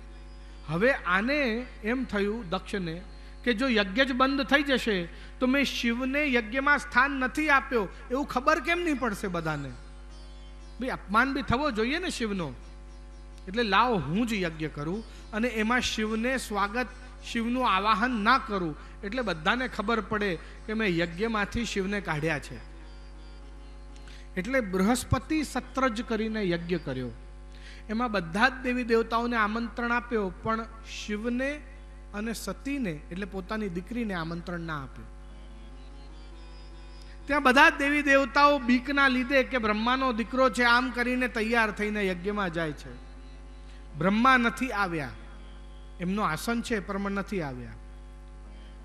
હવે આને એમ થયું દક્ષને કે જો યજ્ઞ જ બંધ થઈ જશે તો મેં શિવને યજ્ઞમાં સ્થાન નથી આપ્યો એવું ખબર કેમ નહીં પડશે બધાને? ભાઈ અપમાન બી થવો જોઈએ ને શિવનો. એટલે લાવો હું જ યજ્ઞ કરું અને એમાં શિવને સ્વાગત, શિવનું આવાહન ના કરું, એટલે બધાને ખબર પડે કે મેં યજ્ઞમાંથી શિવને કાઢ્યા છે. એટલે બૃહસ્પતિ સત્રજ કરીને યજ્ઞ કર્યો. એમાં બધા જ દેવી દેવતાઓને આમંત્રણ આપ્યો, પણ શિવને અને સતીને એટલે પોતાની દીકરીને આમંત્રણ ના આપ્યું. ત્યાં બધા જ દેવી દેવતાઓ બીકના લીધે કે બ્રહ્માનો દીકરો છે આમ કરીને તૈયાર થઈને યજ્ઞમાં જાય છે. બ્રહ્મા નથી આવ્યા, એમનો આસન છે પણ નથી આવ્યા.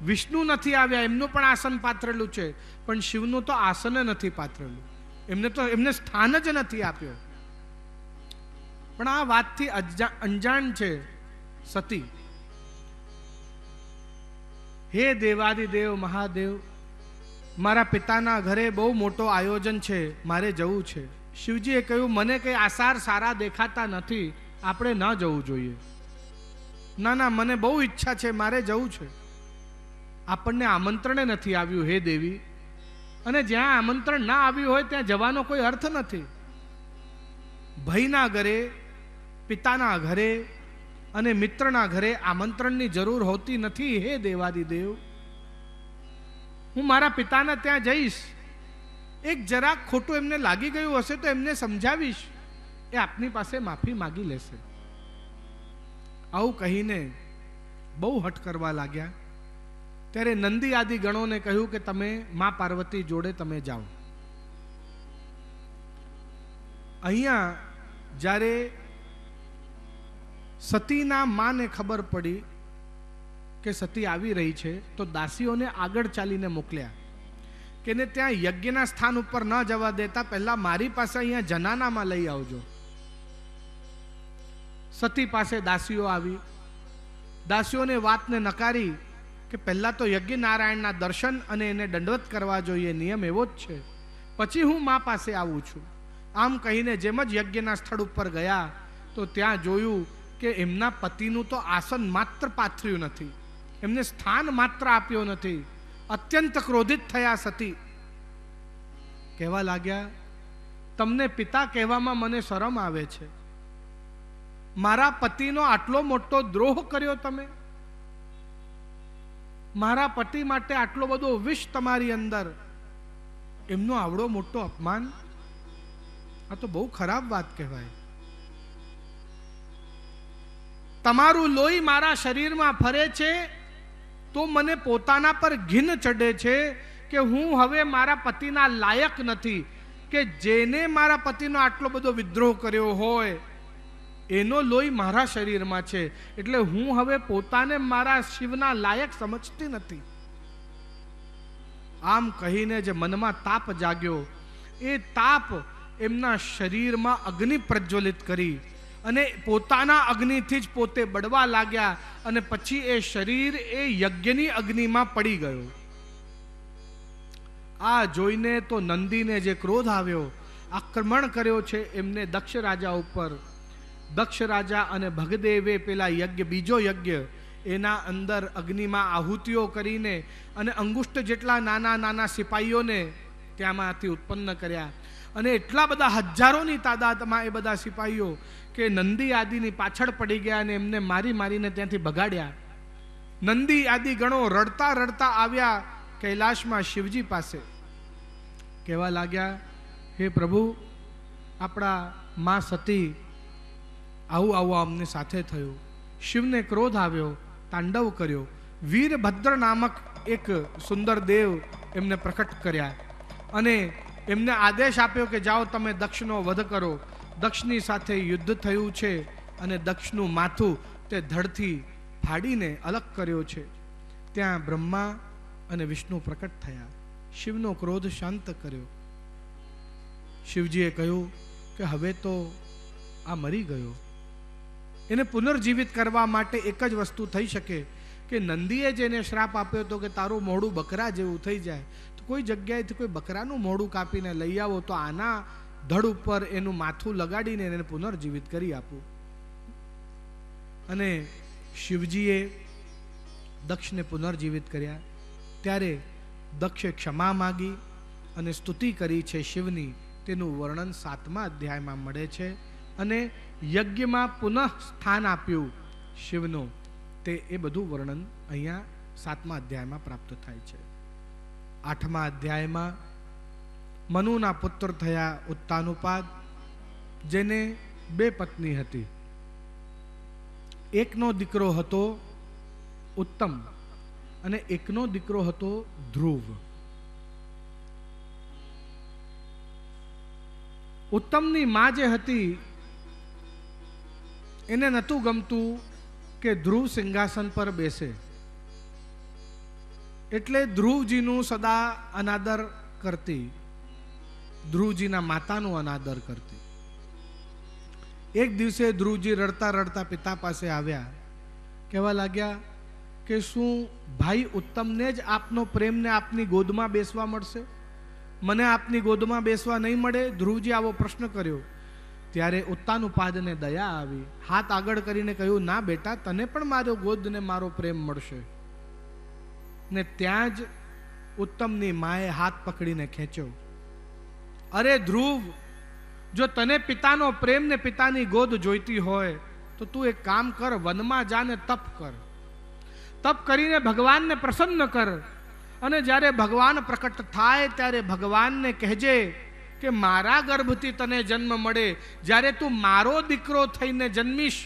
વિષ્ણુ નથી આવ્યા, એમનું પણ આસન પાથરેલું છે, પણ શિવનું તો આસન નથી પાથરેલું. એમને સ્થાન જ નથી આપ્યો. પણ આ વાતથી અંજાણ છે સતી. હે દેવાદિદેવ મહાદેવ, મારા પિતાના ઘરે બહુ મોટો આયોજન છે, મારે જવું છે. શિવજીએ કહ્યું, મને કંઈ આસાર સારા દેખાતા નથી, આપણે ન જવું જોઈએ. ના ના, મને બહુ ઈચ્છા છે, મારે જવું છે. આપણને આમંત્રણે નથી આવ્યું હે દેવી, અને જ્યાં આમંત્રણ ના આવ્યું હોય ત્યાં જવાનો કોઈ અર્થ નથી. ભાઈના ઘરે, પિતાના ઘરે અને મિત્રના ઘરે આમંત્રણની જરૂર હોતી નથી હે દેવાદિદેવ. હું મારા પિતાને ત્યાં જઈશ, એક જરાક ખોટું એમને લાગી ગયું હશે તો એમને સમજાવીશ, એ આપની પાસે માફી માગી લેશે. આવું કહીને બહુ હઠ કરવા લાગ્યા. ત્યારે નંદી આદિ ગણોને કહ્યું કે તમે મા પાર્વતી જોડે તમે જાઓ. અહીંયા જ્યારે સતીના માને ખબર પડી કે સતી આવી રહી છે તો દાસીઓને આગળ ચાલીને મોકલ્યા કે ને ત્યાં યજ્ઞના સ્થાન ઉપર ન જવા દેતા પહેલા મારી પાસે અહીંયા જનાનામાં લઈ આવજો. સતી પાસે દાસીઓ આવી. દાસીઓને વાતને નકારી કે પહેલા તો યજ્ઞ નારાયણના દર્શન અને એને દંડવત કરવા જોઈએ, નિયમ એવો જ છે, પછી હું મા પાસે આવું છું. આમ કહીને જેમ જ યજ્ઞના સ્થળ ઉપર ગયા તો ત્યાં જોયું કે એમના પતિનું તો આસન માત્ર પાથર્યું નથી, એમને સ્થાન માત્ર આપ્યો નથી. અત્યંત ક્રોધિત થયા સતી. કહેવા લાગ્યા, તમને પિતા કહેવામાં મને શરમ આવે છે. મારા પતિનો આટલો મોટો દ્રોહ કર્યો તમે, મારા પતિ માટે આટલો બધો વિષ તમારી અંદર, એમનો આવડો મોટો અપમાન, આ તો બહુ ખરાબ વાત કહેવાય. તમારું લોહી મારા શરીરમાં ફરે છે તો મને પોતાના પર ઘીન ચડે છે કે હું હવે મારા પતિના લાયક નથી, કે જેને મારા પતિનો આટલો બધો વિદ્રોહ કર્યો હોય એનો લોહી મારા શરીરમાં છે, એટલે હું હવે પોતાને મારા શિવના લાયક સમજતી નથી. આમ કહીને જે મનમાં તાપ જાગ્યો, એ તાપ એમના શરીરમાં અગ્નિ પ્રજ્વલિત કરી અને પોતાના અગ્નિથી જ પોતે બળવા લાગ્યા અને પછી એ શરીર એ યજ્ઞની અગ્નિમાં પડી ગયો. આ જોઈને તો નંદીને જે ક્રોધ આવ્યો, આક્રમણ કર્યો છે એમને દક્ષ રાજા ઉપર. દક્ષ રાજા અને ભગદેવે પેલા યજ્ઞ, બીજો યજ્ઞ એના અંદર અગ્નિમાં આહુતિઓ કરીને અને અંગુષ્ઠ જેટલા નાના નાના સિપાહીઓને ત્યાંમાંથી ઉત્પન્ન કર્યા. અને એટલા બધા હજારોની તાદાદમાં એ બધા સિપાહીઓ કે નંદી આદિની પાછળ પડી ગયા અને એમને મારી મારીને ત્યાંથી ભગાડ્યા. નંદી આદિ ગણો રડતા રડતા આવ્યા કૈલાશમાં શિવજી પાસે. કહેવા લાગ્યા, હે પ્રભુ, આપણા મા સતી આવું આવું અમને સાથે થયું. શિવને ક્રોધ આવ્યો, તાંડવ કર્યો. વીરભદ્ર નામક એક સુંદર દેવ એમને પ્રકટ કર્યા અને એમને આદેશ આપ્યો કે જાઓ તમે દક્ષનો વધ કરો. દક્ષની સાથે યુદ્ધ થયું છે અને દક્ષનું માથું તે ધડથી ફાડીને અલગ કર્યો છે. ત્યાં બ્રહ્મા અને વિષ્ણુ પ્રકટ થયા, શિવનો ક્રોધ શાંત કર્યો. શિવજીએ કહ્યું કે હવે તો આ મરી ગયો, એને પુનર્જીવિત કરવા માટે એક જ વસ્તુ થઈ શકે કે નંદીએ જેને શ્રાપ આપ્યો હતો કે તારું મોઢું બકરા જેવું થઈ જાય, તો કોઈ જગ્યાએથી કોઈ બકરાનું મોઢું કાપીને લઈ આવો તો આના ધડ ઉપર એનું માથું લગાડીને એને પુનર્જીવિત કરી આપું. અને શિવજીએ દક્ષને પુનર્જીવિત કર્યા. ત્યારે દક્ષે ક્ષમા માગી અને સ્તુતિ કરી છે શિવની. તેનું વર્ણન 7મા અધ્યાયમાં મળે છે. અને યજ્ઞમાં પુનઃ સ્થાન આપ્યું શિવનું, તે એ બધું વર્ણન અહીંયા 7મા અધ્યાયમાં પ્રાપ્ત થાય છે. 8મા અધ્યાયમાં મનુના પુત્ર થયા ઉત્તાનુપાદ, જેને 2 પત્ની હતી. એકનો દીકરો હતો ઉત્તમ અને એકનો દીકરો હતો ધ્રુવ. ઉત્તમની માં જે હતી એને નહોતું ગમતું કે ધ્રુવ સિંહાસન પર બેસે, એટલે ધ્રુવજીનું સદા અનાદર કરતી, ધ્રુવજીના માતાનું અનાદર કરતી. એક દિવસે ધ્રુવજી રડતા રડતા પિતા પાસે આવ્યા. કહેવા લાગ્યા કે શું ભાઈ ઉત્તમને જ આપનો પ્રેમને આપની ગોદમાં બેસવા મળશે, મને આપની ગોદમાં બેસવા નહીં મળે? ધ્રુવજી આવો પ્રશ્ન કર્યો. ત્યારે ઉત્તાનુપાદને દયા આવી, હાથ આગળ કરીને કહ્યું, ના બેટા, તને પણ મારો ગોદ ને મારો પ્રેમ મળશે. ને ત્યાં જ ઉત્તમની માએ હાથ પકડીને ખેંચ્યો. અરે ધ્રુવ, જો તને પિતાનો પ્રેમ ને પિતાની ગોદ જોઈતી હોય તો તું એક કામ કર, વનમાં જા ને તપ કર. તપ કરીને ભગવાનને પ્રસન્ન કર અને જ્યારે ભગવાન પ્રકટ થાય ત્યારે ભગવાનને કહેજે કે મારા ગર્ભથી તને જન્મ મળે, જ્યારે તું મારો દીકરો થઈને જન્મીશ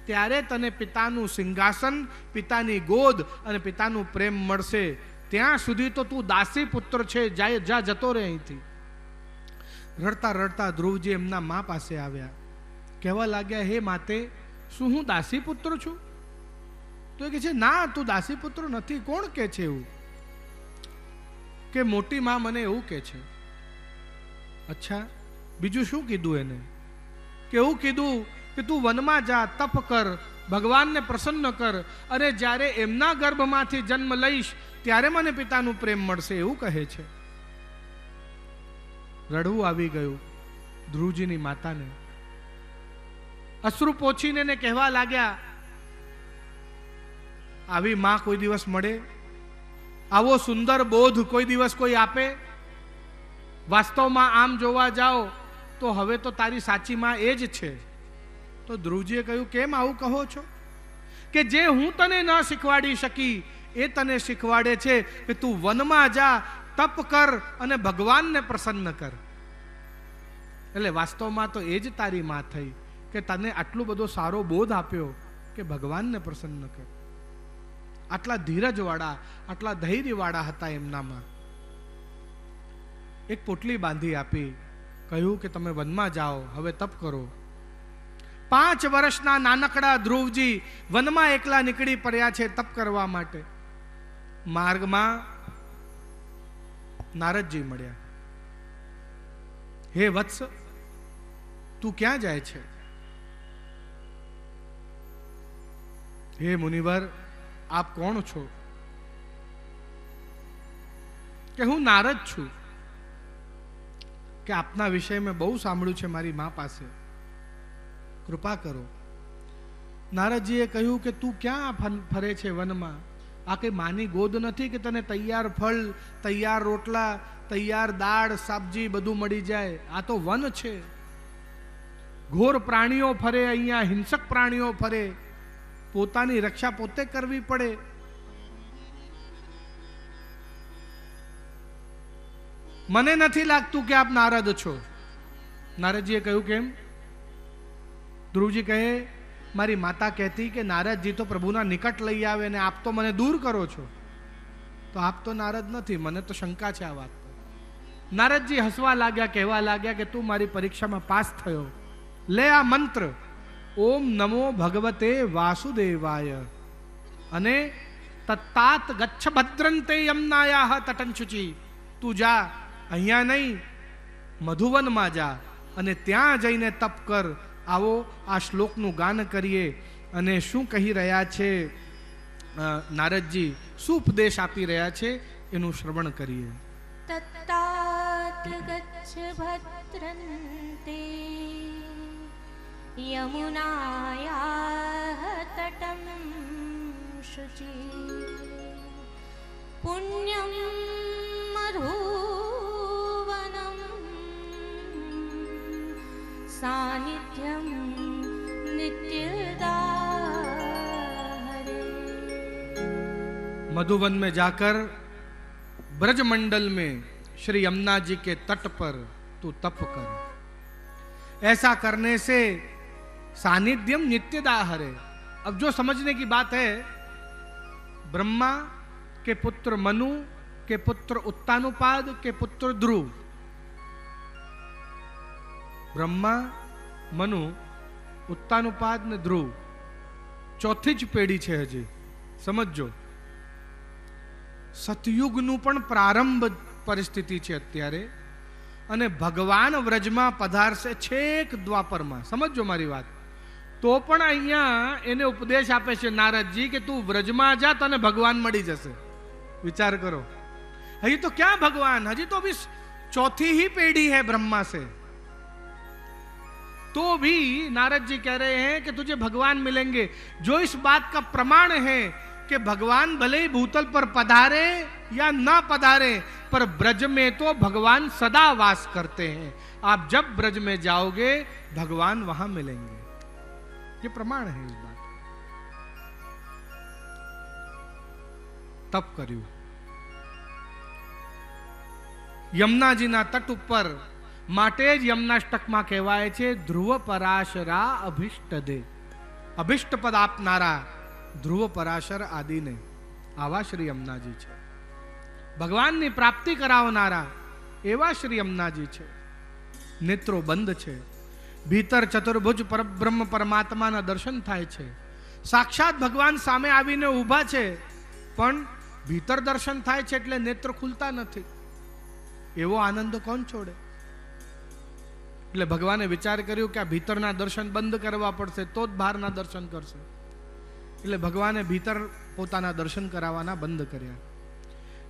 ત્યારે તને પિતાનું સિંહાસન, પિતાની ગોદ અને પિતાનું પ્રેમ મળશે. ત્યાં સુધી તો તું દાસી પુત્ર છે, જા જતો રહે અહીંથી. રડતા રડતા ધ્રુવજી એમના મા પાસે આવ્યા. કહેવા લાગ્યા, હે માતે, શું હું દાસી પુત્ર છું? તો એ કહે છે, ના, તું દાસી પુત્ર નથી. કોણ કહે છે એવું? કે મોટી માં મને એવું કહે છે. અચ્છા, બીજું શું કીધું એને? કે એવું કીધું કે તું વનમાં જા, તપ કર, ભગવાનને પ્રસન્ન કર અને જ્યારે એમના ગર્ભમાંથી જન્મ લઈશ ત્યારે મને પિતાનું પ્રેમ મળશે, એવું કહે છે. રડવું આવી ગયું ધ્રુવજીની માતાને. અશ્રુ પોછીને એને કહેવા લાગ્યા, આવી માં કોઈ દિવસ મળે? આવો સુંદર બોધ કોઈ દિવસ કોઈ આપે? વાસ્તવમાં આમ જોવા જાઓ તો હવે તો તારી સાચી માં એ જ છે. તો ધ્રુવજીએ કહ્યું, કેમ આવું કહો છો? કે જે હું તને ન શીખવાડી શકી એ તને શીખવાડે છે કે તું વનમાં જા, તપ કર અને ભગવાનને પ્રસન્ન કર. એટલે વાસ્તવમાં તો એ જ તારી માં થઈ કે તને આટલો બધો સારો બોધ આપ્યો કે ભગવાનને પ્રસન્ન કર. આટલા ધીરજવાળા, આટલા ધૈર્યવાળા હતા એમનામાં. એક પોટલી બાંધી આપી, કહ્યું કે તમે વનમાં જાઓ, હવે તપ કરો. 5 વર્ષના નાનકડા ધ્રુવજી વનમાં એકલા નીકળી પડ્યા છે તપ કરવા માટે. માર્ગમાં નારદજી મળ્યા. હે વત્સ, તું ક્યાં જાય છે? હે મુનિવર, આપ કોણ છો? કે હું નારદ છું, કે આપના વિષય મેં બહુ સાંભળ્યું છે મારી મા પાસે, કૃપા કરો. નારદજીએ કહ્યું કે તું ક્યાં ફરે છે વનમાં? આ કઈ માની ગોદ નથી કે તને તૈયાર ફળ, તૈયાર રોટલા, તૈયાર દાળ, સબ્જી બધું મળી જાય. આ તો વન છે. ઘોર પ્રાણીઓ ફરે અહીંયા, હિંસક પ્રાણીઓ ફરે. પોતાની રક્ષા પોતે કરવી પડે. મને નથી લાગતું કે આપ નારદ છો. નારદજીએ કહ્યું કેમ? ધ્રુવજી કહે મારી માતા કહેતી કે નારદજી તો પ્રભુના નિકટ લઈ આવે ને આપ તો મને દૂર કરો છો. તો આપ તો નારદ નથી, મને તો શંકા છે આ વાત પર. નારદજી હસવા લાગ્યા, કહેવા લાગ્યા કે તું મારી પરીક્ષામાં પાસ થયો, લે આ મંત્ર ઓમ નમો ભગવતે વાસુદેવાય અને તત્તાત ગચ્છ ભદ્રંતે યમનાયાહ તટંશુચિ. તું જા, અહીંયા નહીં, મધુવનમાં જા અને ત્યાં જઈને તપ કર. આવો આ શ્લોકનું ગાન કરીએ. અને શું કહી રહ્યા છે નારદજી, શું ઉપદેશ આપી રહ્યા છે એનું શ્રવણ કરીએ. તત્તાત ગચ્છ ભદ્રન્તે યમુનાયાહ તટં શુચિ પુણ્યં મધુવનમ सानिध्यम नित्यदा हरे. मधुवन में जाकर ब्रजमंडल में श्री यमुना जी के तट पर तू तप कर. ऐसा करने से सानिध्यम नित्यदा हरे. अब जो समझने की बात है, ब्रह्मा के पुत्र मनु के पुत्र उत्तानुपाद के पुत्र ध्रुव, બ્રહ્મા, મનુ, ઉત્તાનુપાદ ને ધ્રુવ, ચોથી જ પેઢી છે હજી. સમજો, સતયુગનું પણ પ્રારંભ પરિસ્થિતિ છે અત્યારે, અને ભગવાન વ્રજમાં પધારશે છેક દ્વાપરમાં. સમજો મારી વાત. તો પણ અહીંયા એને ઉપદેશ આપે છે નારદજી કે તું વ્રજમાં જા, તને ભગવાન મળી જશે. વિચાર કરો, હજી તો ક્યાં ભગવાન, હજી તો અભી चौथी ही पीढ़ी है ब्रह्मा से, तो भी नारद जी कह रहे हैं कि तुझे भगवान मिलेंगे। जो इस बात का प्रमाण है कि भगवान भले ही भूतल पर पधारे या ना पधारे, पर ब्रज में तो भगवान सदा वास करते हैं। आप जब ब्रज में जाओगे भगवान वहां मिलेंगे, ये प्रमाण है इस बात। तप કર્યું યમુનાજીના તટ ઉપર, માટે જ યમનાષ્ટકમાં કહેવાય છે ધ્રુવ પરાશરા અભિષ્ટ દે, અભિષ્ટ પદ આપનારા ધ્રુવ પરાશર આદિને આવા શ્રી યમુનાજી છે। ભગવાનની પ્રાપ્તિ કરાવનારા એવા શ્રી યમુનાજી છે। નેત્રો બંધ છે, ભીતર ચતુર્ભુજ પરબ્રહ્મ પરમાત્માના દર્શન થાય છે। સાક્ષાત ભગવાન સામે આવીને ઊભા છે, પણ ભીતર દર્શન થાય છે એટલે નેત્ર ખુલતા નથી। એવો આનંદ કોણ છોડે? એટલે ભગવાને વિચાર કર્યો કે આ ભીતરના દર્શન બંધ કરવા પડશે તો જ બહારના દર્શન કરશે। એટલે ભગવાને ભીતર પોતાના દર્શન કરાવવાના બંધ કર્યા।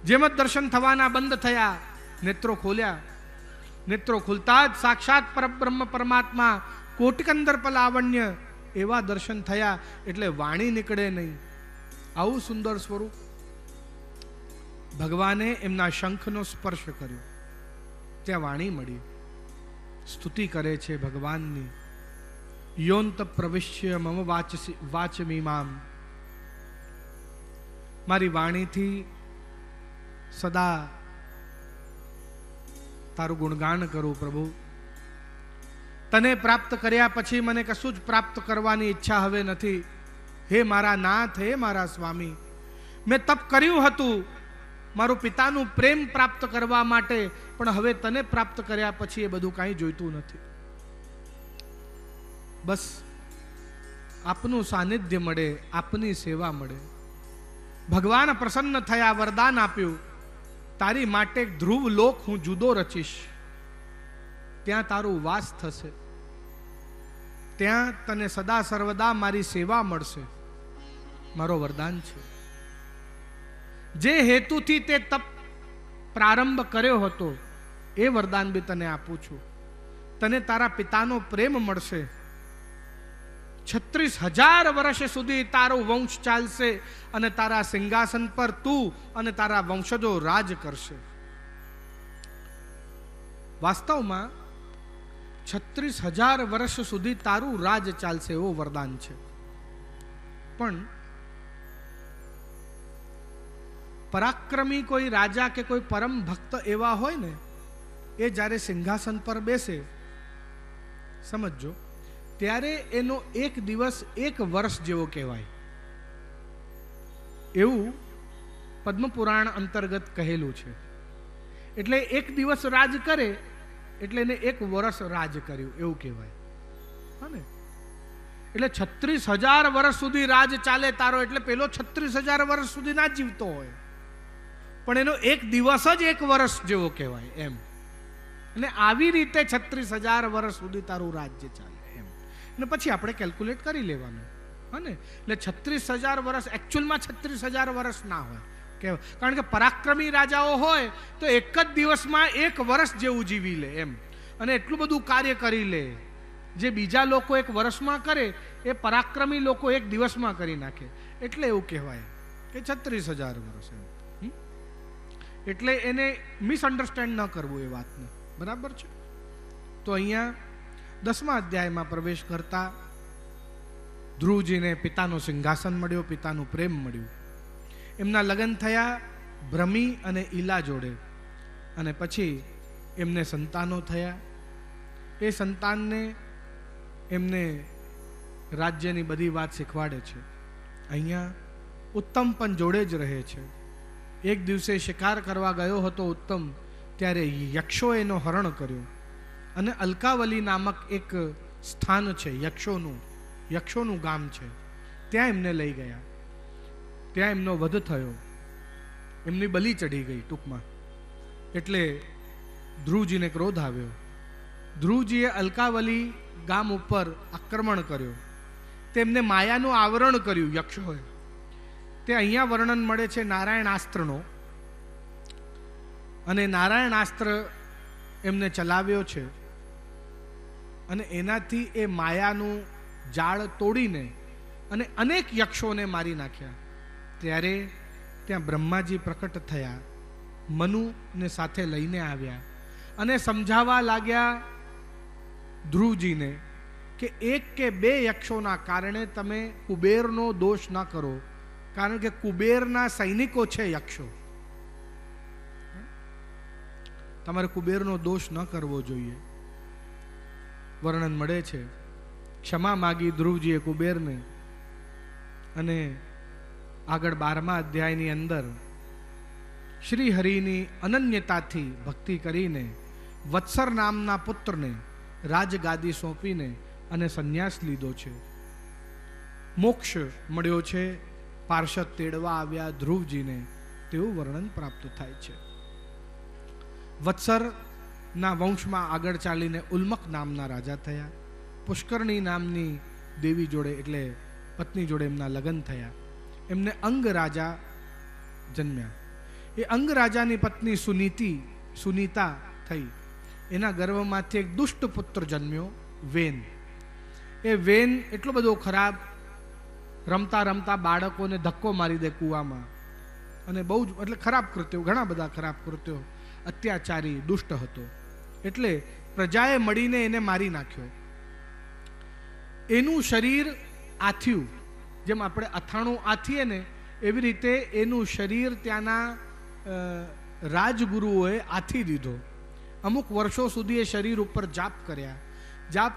જેમ જ દર્શન થવાના બંધ થયા, નેત્રો ખોલ્યા। નેત્રો ખુલતા જ સાક્ષાત પરબ્રહ્મ પરમાત્મા કોટિકંદર લાવણ્ય એવા દર્શન થયા, એટલે વાણી નીકળે નહીં। આવું સુંદર સ્વરૂપ ભગવાને એમના શંખનો સ્પર્શ કર્યો, ત્યાં વાણી મળી। સ્તુતિ કરે છે ભગવાનની, યોંત પ્રવિશ્ય મમ વાચમીમામ, મારી વાણીથી સદા તારું ગુણગાન કરું પ્રભુ। તને પ્રાપ્ત કર્યા પછી મને કશું જ પ્રાપ્ત કરવાની ઈચ્છા હવે નથી। હે મારા નાથ, હે મારા સ્વામી, મેં તપ કર્યું હતું મારું પિતાનું પ્રેમ પ્રાપ્ત કરવા માટે, પણ હવે તને પ્રાપ્ત કર્યા પછી એ બધું કાંઈ જોઈતું નથી। બસ આપનું સાનિધ્ય મળે, આપની સેવા મળે। ભગવાન પ્રસન્ન થયા, વરદાન આપ્યું, તારી માટે ધ્રુવ લોક હું જુદો રચીશ, ત્યાં તારું વાસ થશે, ત્યાં તને સદા સર્વદા મારી સેવા મળશે। મારો વરદાન છે. જે હેતુથી તે તપ પ્રારંભ કર્યો હતો એ વરદાન બી તને આપું છું. તને તારા પિતાનો પ્રેમ મળશે. 36,000 વર્ષ સુધી તારો વંશ ચાલશે અને તારા સિંહાસન પર તું અને તારા વંશજો રાજ કરશે. વાસ્તવમાં 36,000 વર્ષ સુધી તારું રાજ ચાલશે એવો વરદાન છે. પણ પરાક્રમી કોઈ રાજા કે કોઈ પરમ ભક્ત એવા હોય ને, એ જ્યારે સિંહાસન પર બેસે, સમજો, ત્યારે એનો એક દિવસ 1 વર્ષ જેવો કહેવાય. એવું પદ્મપુરાણ અંતર્ગત કહેલું છે. એટલે 1 દિવસ રાજ કરે એટલે એને 1 વર્ષ રાજ કર્યું એવું કહેવાય. હા ને? એટલે 36,000 વર્ષ સુધી રાજ ચાલે તારો, એટલે પેલો 36,000 વર્ષ સુધી ના જીવતો હોય, પણ એનો 1 દિવસ જ 1 વર્ષ જેવો કહેવાય એમ. અને આવી રીતે 36,000 વર્ષ સુધી તારું રાજ્ય ચાલે એમ. અને પછી આપણે કેલ્ક્યુલેટ કરી લેવાનું. હા ને? એટલે 36,000 વર્ષ એકચ્યુઅલમાં 36,000 વર્ષ ના હોય, કારણ કે પરાક્રમી રાજાઓ હોય તો એક જ દિવસમાં 1 વર્ષ જેવું જીવી લે એમ, અને એટલું બધું કાર્ય કરી લે. જે બીજા લોકો 1 વર્ષમાં કરે એ પરાક્રમી લોકો 1 દિવસમાં કરી નાખે. એટલે એવું કહેવાય કે 36,000 વર્ષ એમ. એટલે એને મિસઅન્ડરસ્ટેન્ડ ન કરવું એ વાતને. બરાબર છે? તો અહીંયા 10મા અધ્યાયમાં પ્રવેશ કરતા ધ્રુવજીને પિતાનો સિંહાસન મળ્યો, પિતાનું પ્રેમ મળ્યું. એમના લગ્ન થયા ભ્રમી અને ઈલા જોડે, અને પછી એમને સંતાનો થયા. એ સંતાનને એમને રાજ્યની બધી વાત શીખવાડે છે. અહીંયા ઉત્તમ પણ જોડે જ રહે છે. એક દિવસે શિકાર કરવા ગયો હતો ઉત્તમ, ત્યારે યક્ષો એનો હરણ કર્યો, અને અલકાવલી નામક એક સ્થાન છે, યક્ષોનું ગામ છે, ત્યાં એમને લઈ ગયા. ત્યાં એમનો વધ થયો, એમની બલી ચડી ગઈ ટૂંકમાં. એટલે ધ્રુવજીને ક્રોધ આવ્યો. ધ્રુવજીએ અલકાવલી ગામ ઉપર આક્રમણ કર્યો. તેમને માયાનું આવરણ કર્યું યક્ષોએ. તે અહીંયા વર્ણન મળે છે નારાયણાસ્ત્રનો, અને નારાયણાસ્ત્ર એમને ચલાવ્યો છે, અને એનાથી એ માયાનું જાળ તોડીને અને અનેક યક્ષોને મારી નાખ્યા. ત્યારે ત્યાં બ્રહ્માજી પ્રકટ થયા, મનુને સાથે લઈને આવ્યા અને સમજાવવા લાગ્યા ધ્રુવજીને કે 1 કે 2 યક્ષોના કારણે તમે કુબેરનો દોષ ન કરો, કારણ કે કુબેરના સૈનિકો છે યક્ષો. તમારે કુબેરનો દોષ ન કરવો જોઈએ. વર્ણન મળે છે ક્ષમા માગી ધ્રુવજીએ કુબેરને, અને આગળ 12મા અધ્યાયની અંદર શ્રી હરિની અનન્યતાથી ભક્તિ કરીને વત્સર નામના પુત્રને રાજગાદી સોંપીને અને સંન્યાસ લીધો છે. મોક્ષ મળ્યો છે, પાર્ષદ તેડવા આવ્યા ધ્રુવજીને, તેવું વર્ણન પ્રાપ્ત થાય છે. વત્સરના વંશમાં આગળ ચાલીને ઉલ્મક નામના રાજા થયા. પુષ્કરણી નામની દેવી જોડે એટલે પત્ની જોડે એમના લગ્ન થયા. એમને અંગ રાજા જન્મ્યા. એ અંગ રાજાની પત્ની સુનીતા થઈ. એના ગર્ભમાંથી એક દુષ્ટ પુત્ર જન્મ્યો, વેન. એ વેન એટલો બધો ખરાબ, રમતા રમતા બાળકોને ધક્કો મારી દે કૂવામાં, અને બહુ જ એટલે ખરાબ કૃત્યો, ઘણા બધા ખરાબ કૃત્યો, અત્યાચારી દુષ્ટ હતો. એટલે પ્રજાએ મળીને એને મારી નાખ્યો. એનું શરીર આથ્યું, જેમ આપણે અથાણું આથીએ ને એવી રીતે એનું શરીર ત્યાંના રાજગુરુઓએ આથી દીધો. અમુક વર્ષો સુધી એ શરીર ઉપર જાપ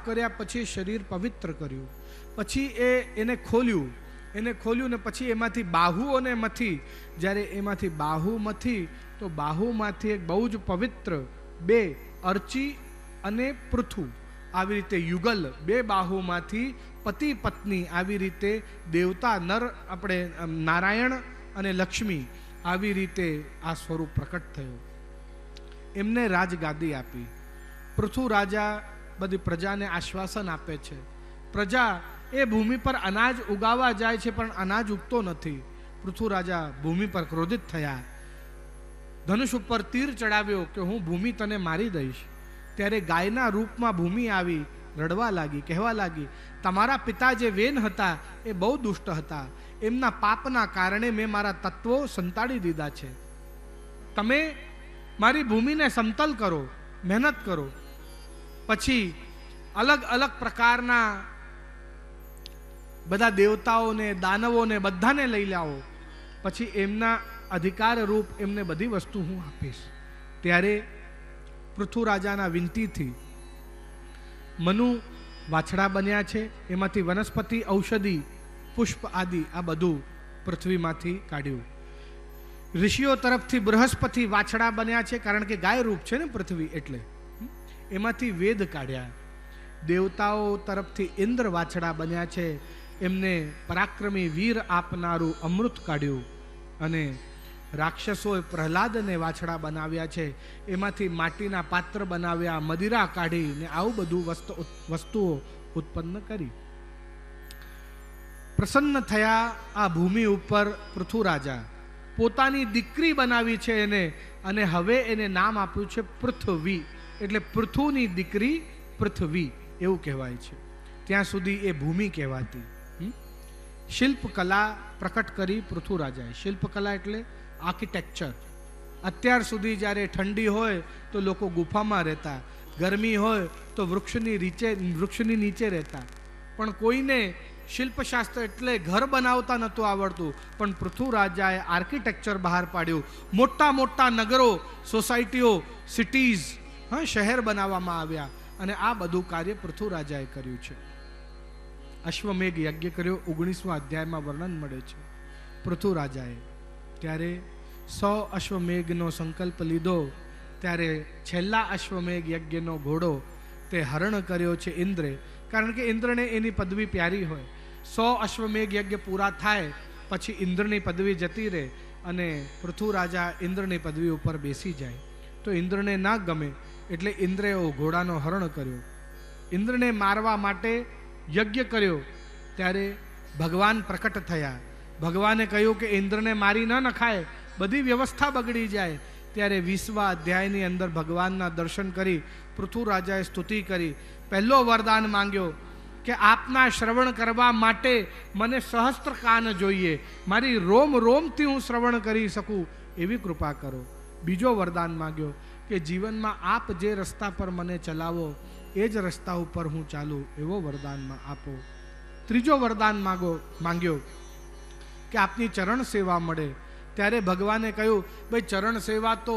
કર્યા પછી શરીર પવિત્ર કર્યું. પછી એને ખોલ્યું ને પછી એમાંથી બાહુઓને મથી. જ્યારે એમાંથી બાહુ મથી તો બાહુમાંથી એક બહુ જ પવિત્ર 2 અર્ચી અને પૃથુ, આવી રીતે યુગલ 2 બાહુમાંથી પતિ પત્ની, આવી રીતે દેવતા નર, આપણે નારાયણ અને લક્ષ્મી, આવી રીતે આ સ્વરૂપ પ્રકટ થયું. એમને રાજગાદી આપી. પૃથુ રાજા બધી પ્રજાને આશ્વાસન આપે છે. પ્રજા એ ભૂમિ પર અનાજ ઉગાવવા જાય છે પણ અનાજ ઉગતો નથી. પૃથુ રાજા ભૂમિ પર ક્રોધિત થયા, ધનુષ ઉપર તીર ચડાવ્યો કે હું ભૂમિ તને મારી દઈશ. ત્યારે ગાયના રૂપમાં ભૂમિ આવી રડવા લાગી, કહેવા લાગી, તમારા પિતા જે વેન હતા એ બહુ દુષ્ટ હતા, એમના પાપના કારણે મેં મારા તત્વો સંતાડી દીધા છે. તમે મારી ભૂમિને સમતલ કરો, મહેનત કરો, પછી અલગ અલગ પ્રકારના બધા દેવતાઓને, દાનવોને બધાને લઈ લાવો, પછી એમના અધિકાર રૂપ એમને બધી વસ્તુ હું આપીશ. ત્યારે પૃથુ રાજાના વિનંતીથી મનુ વાછડા બન્યા છે, એમાંથી વનસ્પતિ, ઔષધિ, પુષ્પ આદિ આ બધું પૃથ્વીમાંથી કાઢ્યું. ઋષિઓ તરફથી બૃહસ્પતિ વાછડા બન્યા છે, કારણ કે ગાય રૂપ છે ને પૃથ્વી, એટલે એમાંથી વેદ કાઢ્યા. દેવતાઓ તરફથી ઇન્દ્ર વાછડા બન્યા છે, એમને પરાક્રમી વીર આપનારું અમૃત કાઢ્યું. અને રાક્ષસોએ પ્રહલાદને વાછડા બનાવ્યા છે, એમાંથી માટીના પાત્ર બનાવ્યા, મદિરા કાઢીને આવું બધું વસ્તુઓ ઉત્પન્ન કરી. પ્રસન્ન થયા આ ભૂમિ ઉપર પૃથુ રાજા. પોતાની દીકરી બનાવી છે એને, અને હવે એને નામ આપ્યું છે પૃથ્વી. એટલે પૃથુની દીકરી પૃથ્વી એવું કહેવાય છે. ત્યાં સુધી એ ભૂમિ કહેવાતી. શિલ્પકલા પ્રકટ કરી પૃથુ રાજાએ. શિલ્પકલા એટલે આર્કિટેક્ચર. અત્યાર સુધી જ્યારે ઠંડી હોય તો લોકો ગુફામાં રહેતા, ગરમી હોય તો વૃક્ષની નીચે રહેતા, પણ કોઈને શિલ્પશાસ્ત્ર એટલે ઘર બનાવતા નહોતું આવડતું. પણ પૃથુ રાજાએ આર્કિટેક્ચર બહાર પાડ્યું. મોટા મોટા નગરો, સોસાયટીઓ, સિટીઝ, શહેર બનાવવામાં આવ્યા. અને આ બધું કાર્ય પૃથુ રાજાએ કર્યું છે. અશ્વમેઘ યજ્ઞ કર્યો, 19મા અધ્યાયમાં વર્ણન મળે છે પૃથુ રાજાએ. ત્યારે 100 અશ્વમેઘનો સંકલ્પ લીધો. ત્યારે છેલ્લા અશ્વમેઘ યજ્ઞનો ઘોડો તે હરણ કર્યો છે ઇન્દ્રે, કારણ કે ઇન્દ્રને એની પદવી પ્યારી હોય. 100 અશ્વમેઘ યજ્ઞ પૂરા થાય પછી ઇન્દ્રની પદવી જતી રહે અને પૃથુ રાજા ઇન્દ્રની પદવી ઉપર બેસી જાય. તો ઇન્દ્રને ના ગમે એટલે ઇન્દ્રે ઘોડાનો હરણ કર્યો. ઇન્દ્રને મારવા માટે યજ્ઞ કર્યો. ત્યારે ભગવાન પ્રકટ થયા. ભગવાને કહ્યું કે ઇન્દ્રને મારી ન નખાય, બધી વ્યવસ્થા બગડી જાય. ત્યારે 20મા અધ્યાયની અંદર ભગવાનના દર્શન કરી પૃથુ રાજાએ સ્તુતિ કરી. પહેલો વરદાન માંગ્યો કે આપના શ્રવણ કરવા માટે મને સહસ્ત્ર કાન જોઈએ, મારી રોમ રોમથી હું શ્રવણ કરી શકું એવી કૃપા કરો. બીજો વરદાન માંગ્યો કે જીવનમાં આપ જે રસ્તા પર મને ચલાવો એ જ રસ્તા ઉપર હું ચાલું એવો વરદાનમાં આપો. ત્રીજો વરદાન માંગ્યો કે આપની ચરણ સેવા મળે. ત્યારે ભગવાને કહ્યું, ભાઈ ચરણ સેવા તો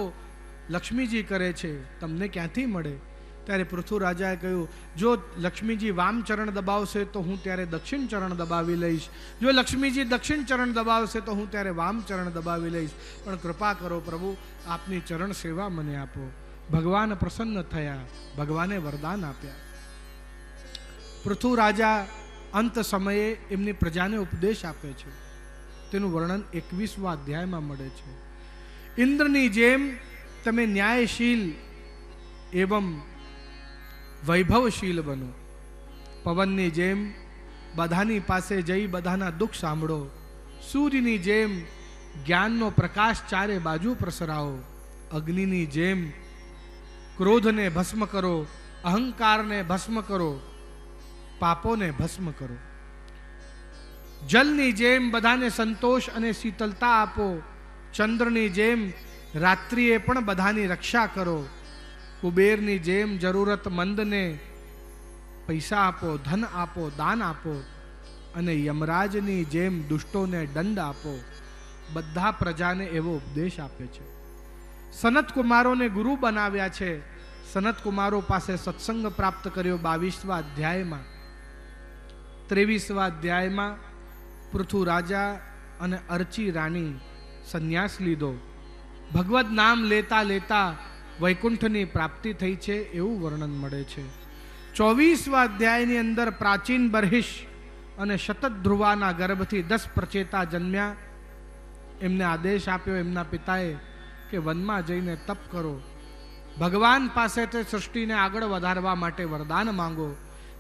લક્ષ્મીજી કરે છે, તમને ક્યાંથી મળે? ત્યારે પૃથુ રાજાએ કહ્યું, જો લક્ષ્મીજી વામ ચરણ દબાવશે તો હું ત્યારે દક્ષિણ ચરણ દબાવી લઈશ, જો લક્ષ્મીજી દક્ષિણ ચરણ દબાવશે તો હું ત્યારે વામ ચરણ દબાવી લઈશ, પણ કૃપા કરો પ્રભુ, આપની ચરણ સેવા મને આપો. ભગવાન પ્રસન્ન થયા, ભગવાને વરદાન આપ્યા. પૃથુ રાજા અંત સમયે એમની પ્રજાને ઉપદેશ આપે છે. તેનું વર્ણન 21મા અધ્યાયમાં મળે છે. ઇન્દ્રની જેમ તમે ન્યાયશીલ એવં વૈભવશીલ બનો. પવનની જેમ બધાની પાસે જઈ બધાના દુઃખ સાંભળો. સૂર્યની જેમ જ્ઞાનનો પ્રકાશ ચારે બાજુ પ્રસરાવો. અગ્નિની જેમ ક્રોધને ભસ્મ કરો, અહંકારને ભસ્મ કરો, પાપોને ભસ્મ કરો. જલની જેમ બધાને સંતોષ અને શીતલતા આપો. ચંદ્રની જેમ રાત્રિએ પણ બધાની રક્ષા કરો. કુબેરની જેમ જરૂરતમંદને પૈસા આપો, ધન આપો, દાન આપો. અને યમરાજની જેમ દુષ્ટોને દંડ આપો. બધા પ્રજાને એવો ઉપદેશ આપે છે. સનત કુમારોને ગુરુ બનાવ્યા છે. સનત કુમારો પાસે સત્સંગ પ્રાપ્ત કર્યો 22મા અધ્યાયમાં. 23મા અધ્યાયમાં પૃથુ રાજા અને અર્ચી રાણી સંન્યાસ લીધો. ભગવદ નામ લેતા લેતા વૈકુંઠની પ્રાપ્તિ થઈ છે એવું વર્ણન મળે છે. 24મા અધ્યાયની અંદર પ્રાચીન બર્હિષ અને શતધ્રુવાના ગર્ભથી 10 પ્રચેતા જન્મ્યા. એમને આદેશ આપ્યો એમના પિતાએ કે વનમાં જઈને તપ કરો, ભગવાન પાસે તે સૃષ્ટિને આગળ વધારવા માટે વરદાન માંગો.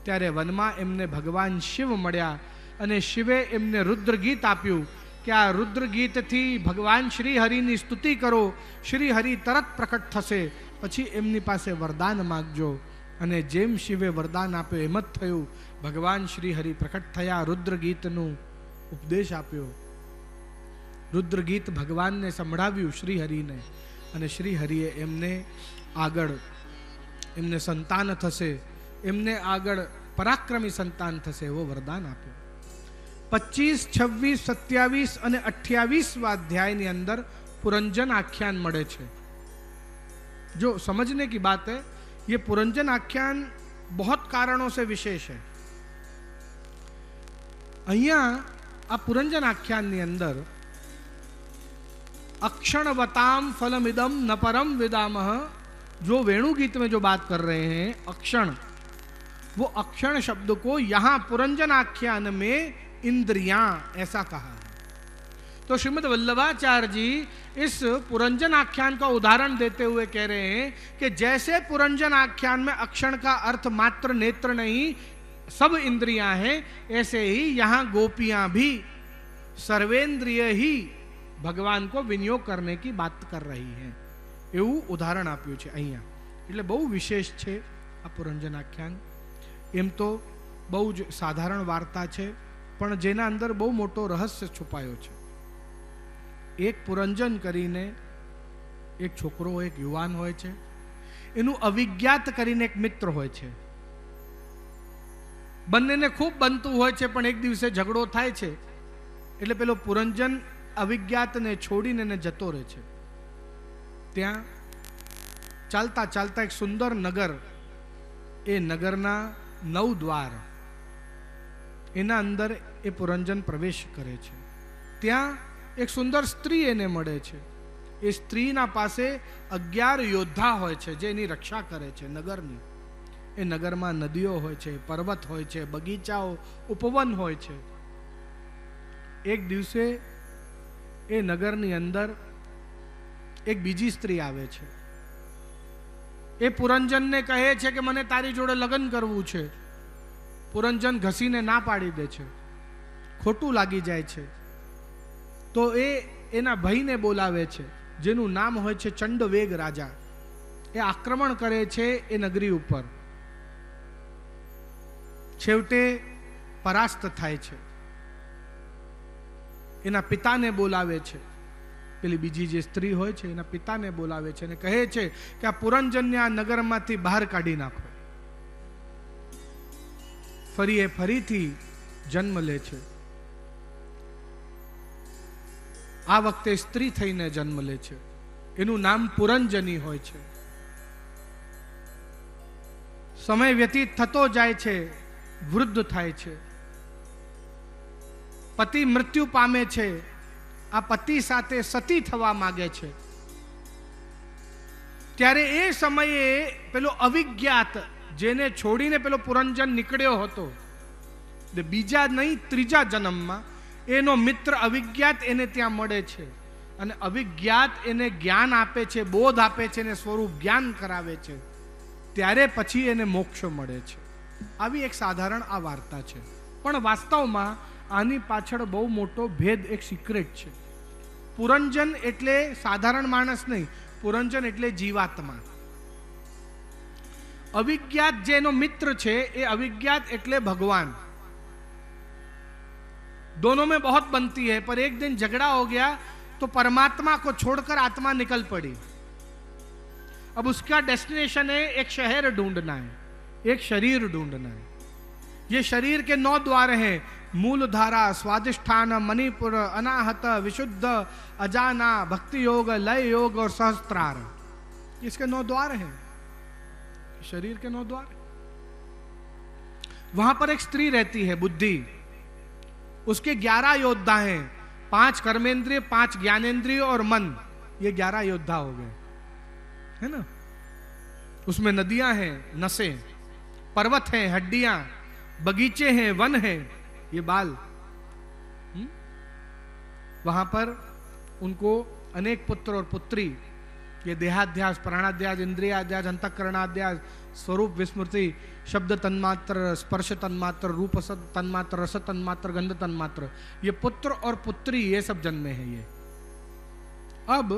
ત્યારે વનમાં એમને ભગવાન શિવ મળ્યા અને શિવે એમને રુદ્ર ગીત આપ્યું કે આ રુદ્ર ગીતથી ભગવાન શ્રી હરિની સ્તુતિ કરો, શ્રી હરિ તરત પ્રકટ થશે, પછી એમની પાસે વરદાન માગજો. અને જેમ શિવે વરદાન આપ્યું એમ જ થયું. ભગવાન શ્રી હરિ પ્રકટ થયા, રુદ્ર ગીતનું ઉપદેશ આપ્યો. રુદ્ર ગીત ભગવાનને સંભળાવ્યું શ્રી હરિને, અને શ્રી હરિએ એમને આગળ એમને સંતાન થશે, એમને આગળ પરાક્રમી સંતાન થશે એવો વરદાન આપ્યું. 25, 26, 27 અને 28 अध्याय अंदर पुरंजन आख्यान મળે છે. जो समझने की बात है, ये पुरंजन आख्यान बहुत कारणों से विशेष है. અહીંયા આ પુરંજન આખ્યાનની અંદર अक्षणवताम फलमिदम न परम विदामह, जो वेणु गीत में जो बात कर रहे हैं अक्षण, वो अक्षण शब्द को यहां पुरंजन आख्यान में इंद्रियां ऐसा कहा है. तो श्रीमद् वल्लभाचार्य जी इस पुरंजन आख्यान का उदाहरण देते हुए कह रहे हैं कि जैसे पुरंजन आख्यान में अक्षण का अर्थ मात्र नेत्र नहीं सब इंद्रियां हैं, ऐसे ही यहां गोपियां भी सर्वेंद्रिय ही भगवान को विनियोग करने की बात कर रही हैं. એવું ઉદાહરણ આપ્યું છે અહીંયા. એટલે બહુ વિશેષ છે આ પુરંજન આખ્યાન. એમ તો બહુ જ સાધારણ વાર્તા છે, પણ જેના અંદર બહુ મોટો રહસ્ય છુપાયો છે. એક પુરંજન કરીને એક છોકરો, એક યુવાન હોય છે, એનું અવિજ્ઞાત કરીને એક મિત્ર હોય છે. બંનેને ખૂબ બનતું હોય છે, પણ એક દિવસે ઝઘડો થાય છે એટલે પેલો પુરંજન અવિજ્ઞાતને છોડીને એને જતો રહે છે. ત્યાં ચાલતા ચાલતા એક સુંદર નગર, એ નગરના 9 દ્વાર, એના અંદર એ પુરંજન પ્રવેશ કરે છે. ત્યાં એક સુંદર સ્ત્રી એને મળે છે. એ સ્ત્રીના પાસે 11 યોદ્ધા હોય છે જે એની રક્ષા કરે છે નગરની. એ નગરમાં નદીઓ હોય છે, પર્વત હોય છે, બગીચાઓ, ઉપવન હોય છે. એક દિવસે એ નગરની અંદર એક બીજી સ્ત્રી આવે છે. એ પુરંજનને કહે છે કે મને તારી જોડે લગ્ન કરવું છે. પુરંજન ઘસીને ના પાડી દે છે. ખોટું લાગી જાય છે. તો એ એના ભાઈને બોલાવે છે, જેનું નામ હોય છે ચંડવેગ રાજા. એ આક્રમણ કરે છે એ નગરી ઉપર. છેવટે પરાસ્ત થાય છે. એના પિતાને બોલાવે છે. પેલી બીજી જે સ્ત્રી હોય છે એના પિતાને બોલાવે છે અને કહે છે કે આ પુરંજનને આ નગરમાંથી બહાર કાઢી નાખો. ફરી એ ફરીથી જન્મ લે છે. આ વખતે સ્ત્રી થઈને જન્મ લે છે. એનું નામ પુરંજની હોય છે. સમય વ્યતીત થતો જાય છે, વૃદ્ધ થાય છે. પતિ મૃત્યુ પામે છે. આ પતિ સાથે સતી થવા માંગે છે. ત્યારે એ સમયે પેલો અવિજ્ઞાત, જેને છોડીને પેલો પુરંજન નીકળ્યો હતો, બીજા નહીં ત્રીજા જન્મમાં એનો મિત્ર અવિજ્ઞાત એને ત્યાં મળે છે. અને અવિજ્ઞાત એને જ્ઞાન આપે છે, બોધ આપે છે, એને સ્વરૂપ જ્ઞાન કરાવે છે. ત્યારે પછી એને મોક્ષ મળે છે. આવી એક સાધારણ આ વાર્તા છે, પણ વાસ્તવમાં આની પાછળ બહુ મોટો ભેદ, એક સિક્રેટ છે. પુરંજન એટલે સાધારણ માણસ નહીં, પુરંજન એટલે જીવાત્મા. अविज्ञात जेनो मित्र छे ये अविज्ञात एटले भगवान। दोनों में बहुत बनती है, पर एक दिन झगड़ा हो गया तो परमात्मा को छोड़कर आत्मा निकल पड़ी। अब उसका डेस्टिनेशन है एक शहर ढूंढना है, एक शरीर ढूंढना है। ये शरीर के 9 द्वार हैं, मूलधारा, स्वादिष्ठान, मणिपुर, अनाहत, विशुद्ध, अजाना, भक्ति योग, लय योग और सहस्त्रार। इसके 9 द्वार हैं, शरीर के 9 द्वार। वहां पर एक स्त्री रहती है बुद्धि, उसके 11 योद्धा हैं, 5 कर्मेंद्रिय, 5 ज्ञानेंद्रिय और मन, ये 11 योद्धा हो गए, है ना। उसमें नदियां हैं, नसें, पर्वत हैं, हड्डियां, बगीचे हैं, वन हैं, ये बाल। वहां पर उनको अनेक पुत्र और पुत्री ये देहाध्यास, प्राणाध्यास, इंद्रियाध्यास, अंतःकरणाध्यास, स्वरूप विस्मृति, शब्द तन्मात्र, स्पर्श तन्मात्र, रूप तन्मात्र, रस तन्मात्र, गंध तन्मात्र, ये पुत्र और पुत्री ये सब जन्मे हैं। ये अब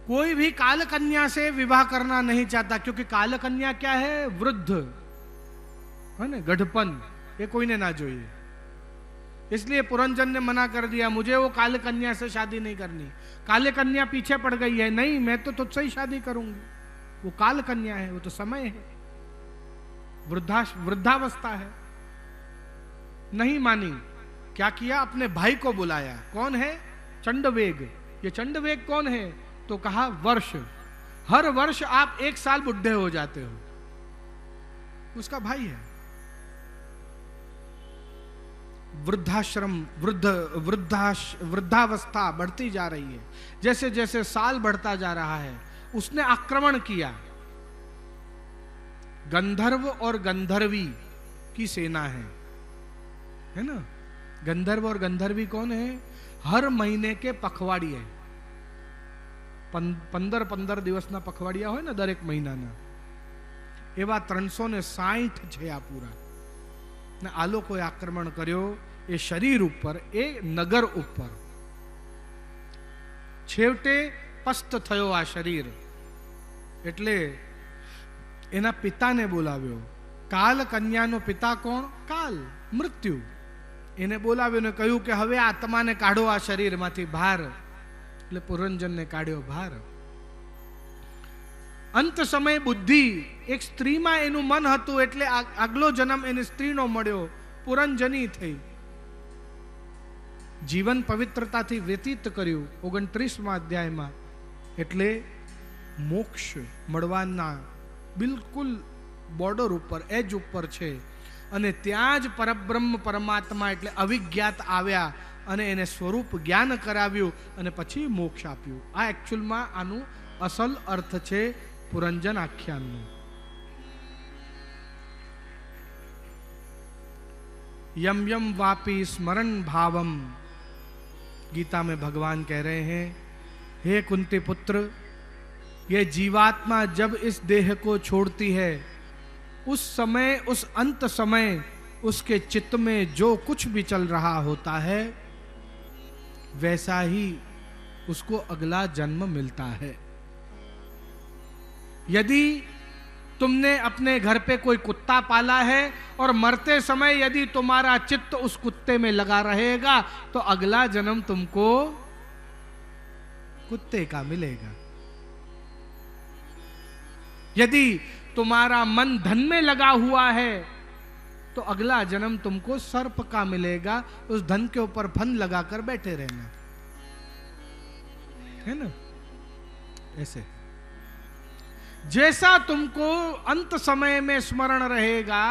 कोई भी काल कन्या से विवाह करना नहीं चाहता, क्योंकि काल कन्या क्या है? वृद्ध है ना, गढ़पन, ये कोई ने ना જોઈએ। इसलिए पुरंजन ने मना कर दिया, मुझे वो काल कन्या से शादी नहीं करनी। काले कन्या पीछे पड़ गई है, नहीं मैं तो तुझसे ही शादी करूंगी। वो काल कन्या है, वो तो समय है, वृद्धावस्था है। नहीं मानी। क्या किया? अपने भाई को बुलाया। कौन है? चंडवेग। ये चंडवेग कौन है? तो कहा वर्ष, हर वर्ष आप 1 साल बुढ़े हो जाते हो। उसका भाई है। वृद्धाश्रम, वृद्धावस्था बढ़ती जा रही है, जैसे जैसे साल बढ़ता जा रहा है। उसने आक्रमण किया। गंधर्व और गंधर्वी की सेना है ना। गंधर्व और गंधर्वी कौन है? हर महीने के पखवाड़ी है। 15 દિવસના પખવાડિયા હોય ને દરેક મહિનાના, એવા 360 છે આ પૂરા। ને આ લોકોએ આક્રમણ કર્યો એ શરીર ઉપર, એ નગર ઉપર। છેવટે પસ્ત થયો આ શરીર, એટલે એના પિતાને બોલાવ્યો। કાલ કન્યાનો પિતા કોણ? કાલ, મૃત્યુ। એને બોલાવ્યો ને કહ્યું કે હવે આત્માને કાઢો આ શરીરમાંથી બહાર। એટલે પુરંજનને કાઢ્યો બહાર। અંત સમય બુદ્ધિ, એક સ્ત્રીમાં એનું મન હતું, એટલે આગલો જન્મ એને સ્ત્રીનો મળ્યો, પુરંજની થઈ। જીવન પવિત્રતાથી વ્યતીત કર્યું 29મા અધ્યાયમાં। એટલે મોક્ષ મળવાના બિલકુલ બોર્ડર ઉપર, એજ ઉપર છે। અને ત્યાં જ પરબ્રહ્મ પરમાત્મા એટલે અવિજ્ઞાત આવ્યા અને એને સ્વરૂપ જ્ઞાન કરાવ્યું અને પછી મોક્ષ આપ્યું। આ એકચ્યુઅલમાં આનું અસલ અર્થ છે પુરંજન આખ્યાનનું। यम यम वापी स्मरण भावम, गीता में भगवान कह रहे हैं, हे कुंती पुत्र, ये जीवात्मा जब इस देह को छोड़ती है, उस समय, उस अंत समय उसके चित्त में जो कुछ भी चल रहा होता है वैसा ही उसको अगला जन्म मिलता है। यदि तुमने अपने घर पे कोई कुत्ता पाला है और मरते समय यदि तुम्हारा चित्त उस कुत्ते में लगा रहेगा तो अगला जन्म तुमको कुत्ते का मिलेगा। यदि तुम्हारा मन धन में लगा हुआ है तो अगला जन्म तुमको सर्प का मिलेगा। उस धन के ऊपर फन लगाकर बैठे रहना, है ना। ऐसे जैसा तुमको अंत समय में स्मरण रहेगा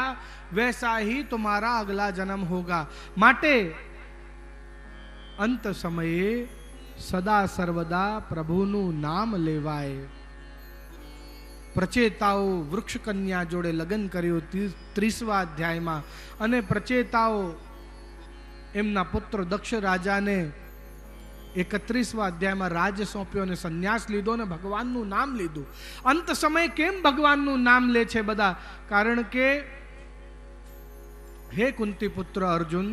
वैसा ही तुम्हारा अगला जन्म होगा। माटे अंत समये सदा सर्वदा प्रभुनु नाम लेवाय। प्रचेताओ वृक्ष कन्या जोड़े लग्न कर्યું 30મા અધ્યાયમાં, અને પ્રચેતાઓ એમના પુત્ર દક્ષ રાજાને 31મા અધ્યાયમાં રાજ સોંપ્યો અને સંન્યાસ લીધો અને ભગવાનનું નામ લીધું। અંત સમય કેમ ભગવાનનું નામ લે છે બધા? કારણ કે हे कुंती पुत्र अर्जुन,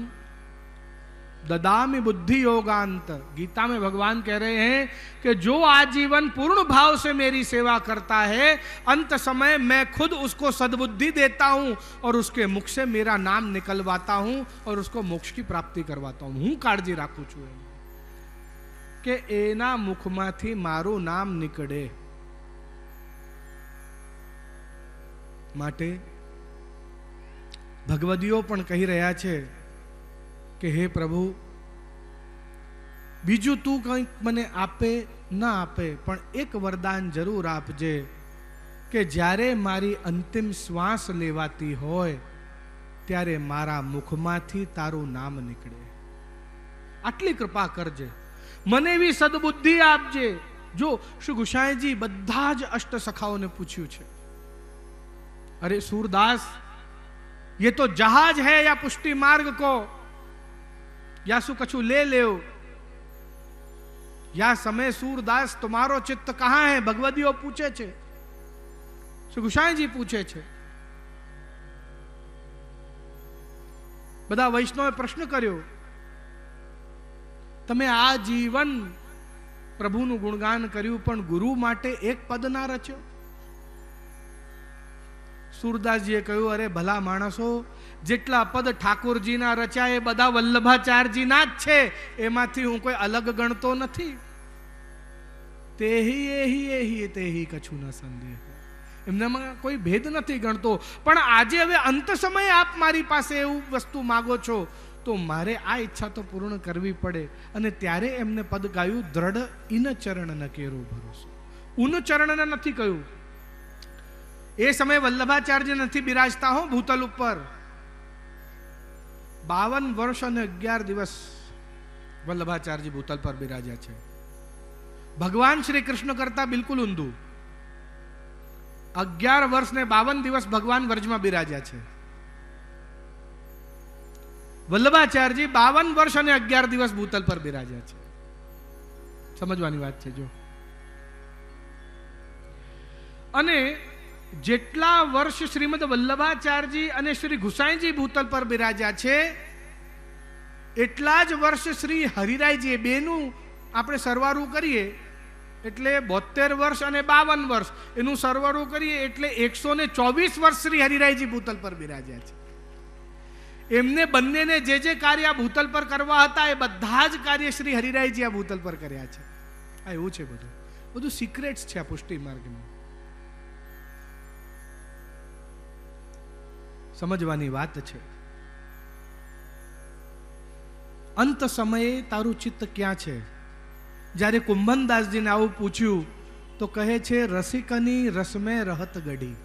ददामि बुद्धि योगांत। गीता में भगवान कह रहे हैं कि जो आजीवन पूर्ण भाव से मेरी सेवा करता है, अंत समय मैं खुद उसको सद्बुद्धि देता हूं और उसके मुख से मेरा नाम निकलवाता हूं और उसको मोक्ष की प्राप्ति करवाता हूं। हूं काळजी राखूं छुं के एना मुखमांथी मारू नाम निकळे। माटे भगवदीओ पण कही रह्या छे कि हे प्रभु, बीजू तू कंईक मने आपे ना आपे पण एक वरदान जरूर आपजे कि ज्यारे मारी अंतिम श्वास लेवाती होय त्यारे मारा मुखमांथी तारू नाम निकळे। आटली कृपा करजे, मने भी सद्बुद्धि आपजे। जो श्री गोसाईजी बधा ज अष्ट सखाओने पूछ्યું છે, अरे सूरदास, ये तो जहाज है या पुष्टि मार्ग को, या सु कछु ले ले, या समय सूरदास तुम्हारो चित्त कहां है? भगवदीओ पूछे छे, श्री गुसाईजी पूछे छे। બધા વૈષ્ણવે પ્રશ્ન કર્યો, તમે આ જીવન પ્રભુનું ગુણગાન કર્યું પણ ગુરુ માટે એક પદ ના રચ્યો? સુરદાસજીએ કહ્યું, અરે ભલા માણસો, જેટલા પદ ઠાકોરજીના રચ્યા એ બધા વલ્લભાચાર્યજીના જ છે, એમાંથી હું કોઈ અલગ ગણતો નથી. તેહી એહી એહી તેહી કછું ન સંદેહ, એમનામાં કોઈ ભેદ નથી ગણતો. પણ આજે હવે અંત સમયે આપ મારી પાસે એવું વસ્તુ માગો છો તો મારે આ ઈચ્છા તો પૂર્ણ કરવી પડે. અને ત્યારે એમને પદ ગાયું, દ્રઢ ઇન ચરણ ન કેરો ભરોસો. ઉન ચરણને નથી કહ્યું. એ સમયે વલ્લભાચાર્ય નથી બિરાજતા હો ભૂતલ ઉપર. 52 વર્ષ અને 11 દિવસ વલ્લભાચાર્ય ભૂતલ પર બિરાજ્યા છે. ભગવાન શ્રી કૃષ્ણ કરતા બિલકુલ ઊંધું. 11 વર્ષ ને 52 દિવસ ભગવાન વ્રજમાં બિરાજ્યા છે. વલ્લભાચાર્યજી 52 વર્ષ અને 11 દિવસ ભૂતલ પર બિરાજ્યા છે. સમજવાની વાત છે. જો અને જેટલા વર્ષ શ્રીમદ વલ્લભાચાર્યજી અને શ્રી ગુસાઈજી ભૂતલ પર બિરાજ્યા છે, એટલા જ વર્ષ શ્રી હરિરાયજી, બેનું આપણે સરવાળું કરીએ એટલે 72 વર્ષ અને 52 વર્ષ, એનું સરવાળું કરીએ એટલે 124 વર્ષ શ્રી હરિરાયજી ભૂતલ પર બિરાજ્યા છે. એમને બંનેને જે જે કાર્ય આ ભૂતલ પર કરવા હતા એ બધા જ કાર્ય શ્રી હરિરાયજી આ ભૂતલ પર કર્યા છે. આ એવું છે, બધું સિક્રેટ્સ છે આ પુષ્ટિ માર્ગમાં. સમજવાની વાત છે. અંત સમયે તારું ચિત્ત ક્યાં છે? જ્યારે કુંભનદાસજીને આવું પૂછ્યું તો કહે છે, રસિકની રસમે રહત ગઢી,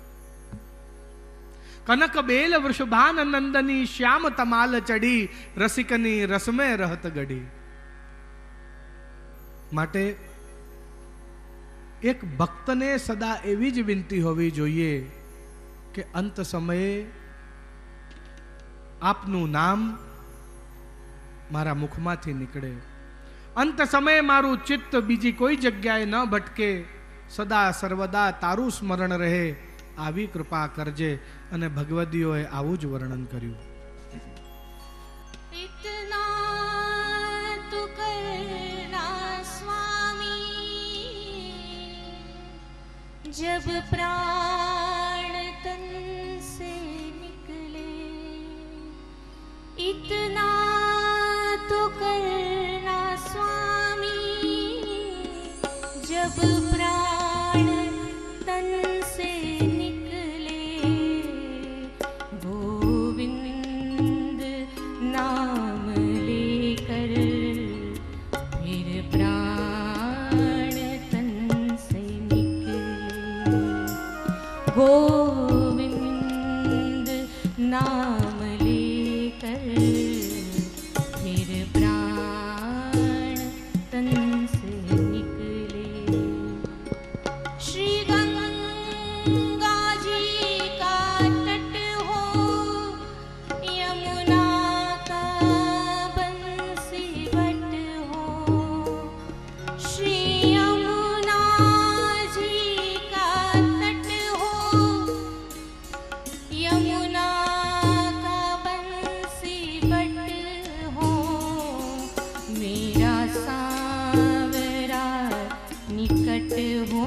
કનક બેલ વૃષભાન નંદની શ્યામ તમાલ ચડી, રસિકની રસમે રહત ગઢી. માટે એક ભક્તને સદા એવી જ વિનંતી હોવી જોઈએ કે અંત સમયે આપનું નામ મારા મુખમાંથી નીકળે. અંત સમયે મારું ચિત્ત બીજી કોઈ જગ્યાએ ન ભટકે, સદા સર્વદા તારું સ્મરણ રહે, આવી કૃપા કરજે. અને ભગવદીઓએ આવું જ વર્ણન કર્યું. इतना तू करना स्वामी, जब प्राण तन से निकले. इतना तो करना स्वामी, जब प्राण तन से निकले. गोविंद नाम लेकर फिर प्राण तन से निकले. गोविंद नाम लेकर फिर प्राण तन से निकले. श्री गंगा जी का तट हो, यमुना का बंसी बट हो. श्री यमुना जी का तट हो, यमुना का बंसी बट हो. मेरा सांवरा निकट हो,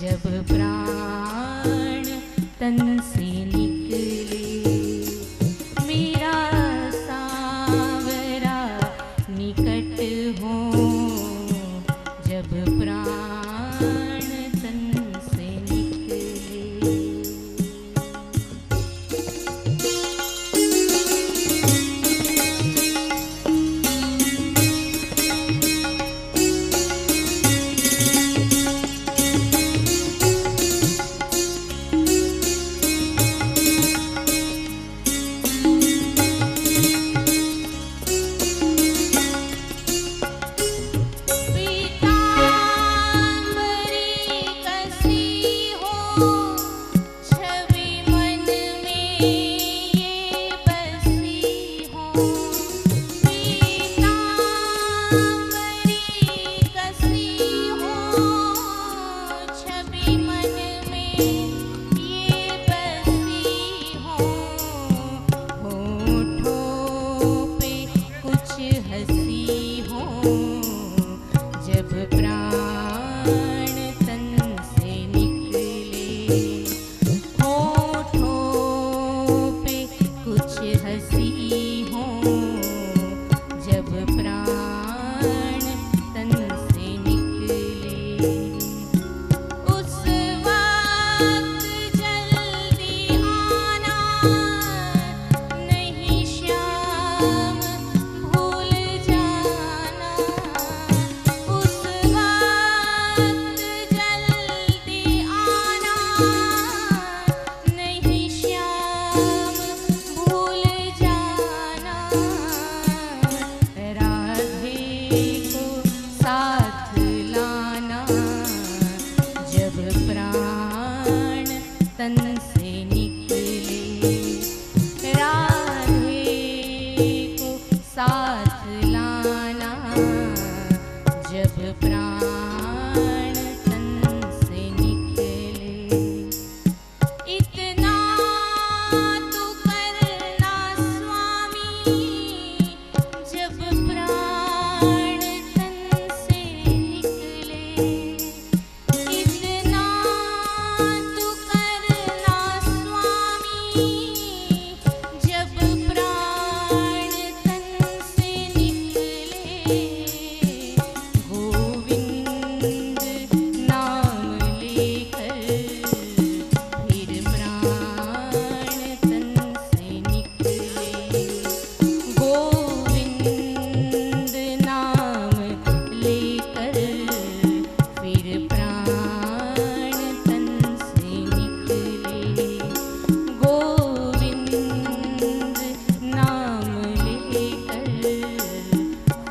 जब प्राण तन से निकले. मेरा सांवरा निकट हो, जब प्राण तन से निकले. पिता तन से निकले, होठों पे कुछ हंसी हो जब प्राण तन से निकले, उस वक्त जल्दी आना नहीं श्याम भूल जाना, उस वक्त जल्दी आना नहीं श्याम भूल जाना, राधे को साथ लाना जब प्राण तन से निकले, राधे को साथ लाना जब प्राण तन से निकले, इतना तो करना स्वामी जब प्राण तन से निकले, इतना तो करना स्वामी जब प्राण तन से निकले, गोविंद नाम लेकर फिर प्राण तन से निकले, गोविंद नाम लेकर फिर प्राण तन से निकले, गोविंद नाम लेकर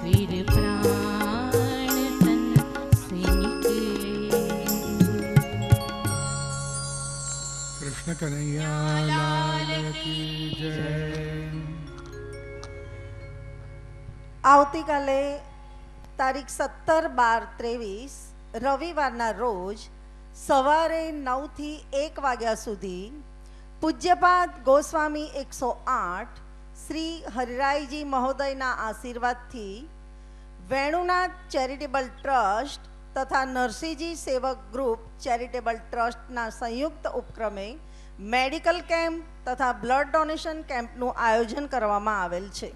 फिर प्राण तन से निकले। કૃષ્ણ કનૈયા લાલ કી જય. આવતીકાલે તારીખ 17, 12, 23 રવિવારના રોજ સવારે 9 થી 1 વાગ્યા સુધી પૂજ્યપાદ ગોસ્વામી 108 શ્રી હરિરાયજી મહોદયના આશીર્વાદથી વેણુનાથ ચેરિટેબલ ટ્રસ્ટ તથા નરસિંહજી સેવક ગ્રુપ ચેરિટેબલ ટ્રસ્ટના સંયુક્ત ઉપક્રમે મેડિકલ કેમ્પ તથા બ્લડ ડોનેશન કેમ્પનું આયોજન કરવામાં આવેલ છે,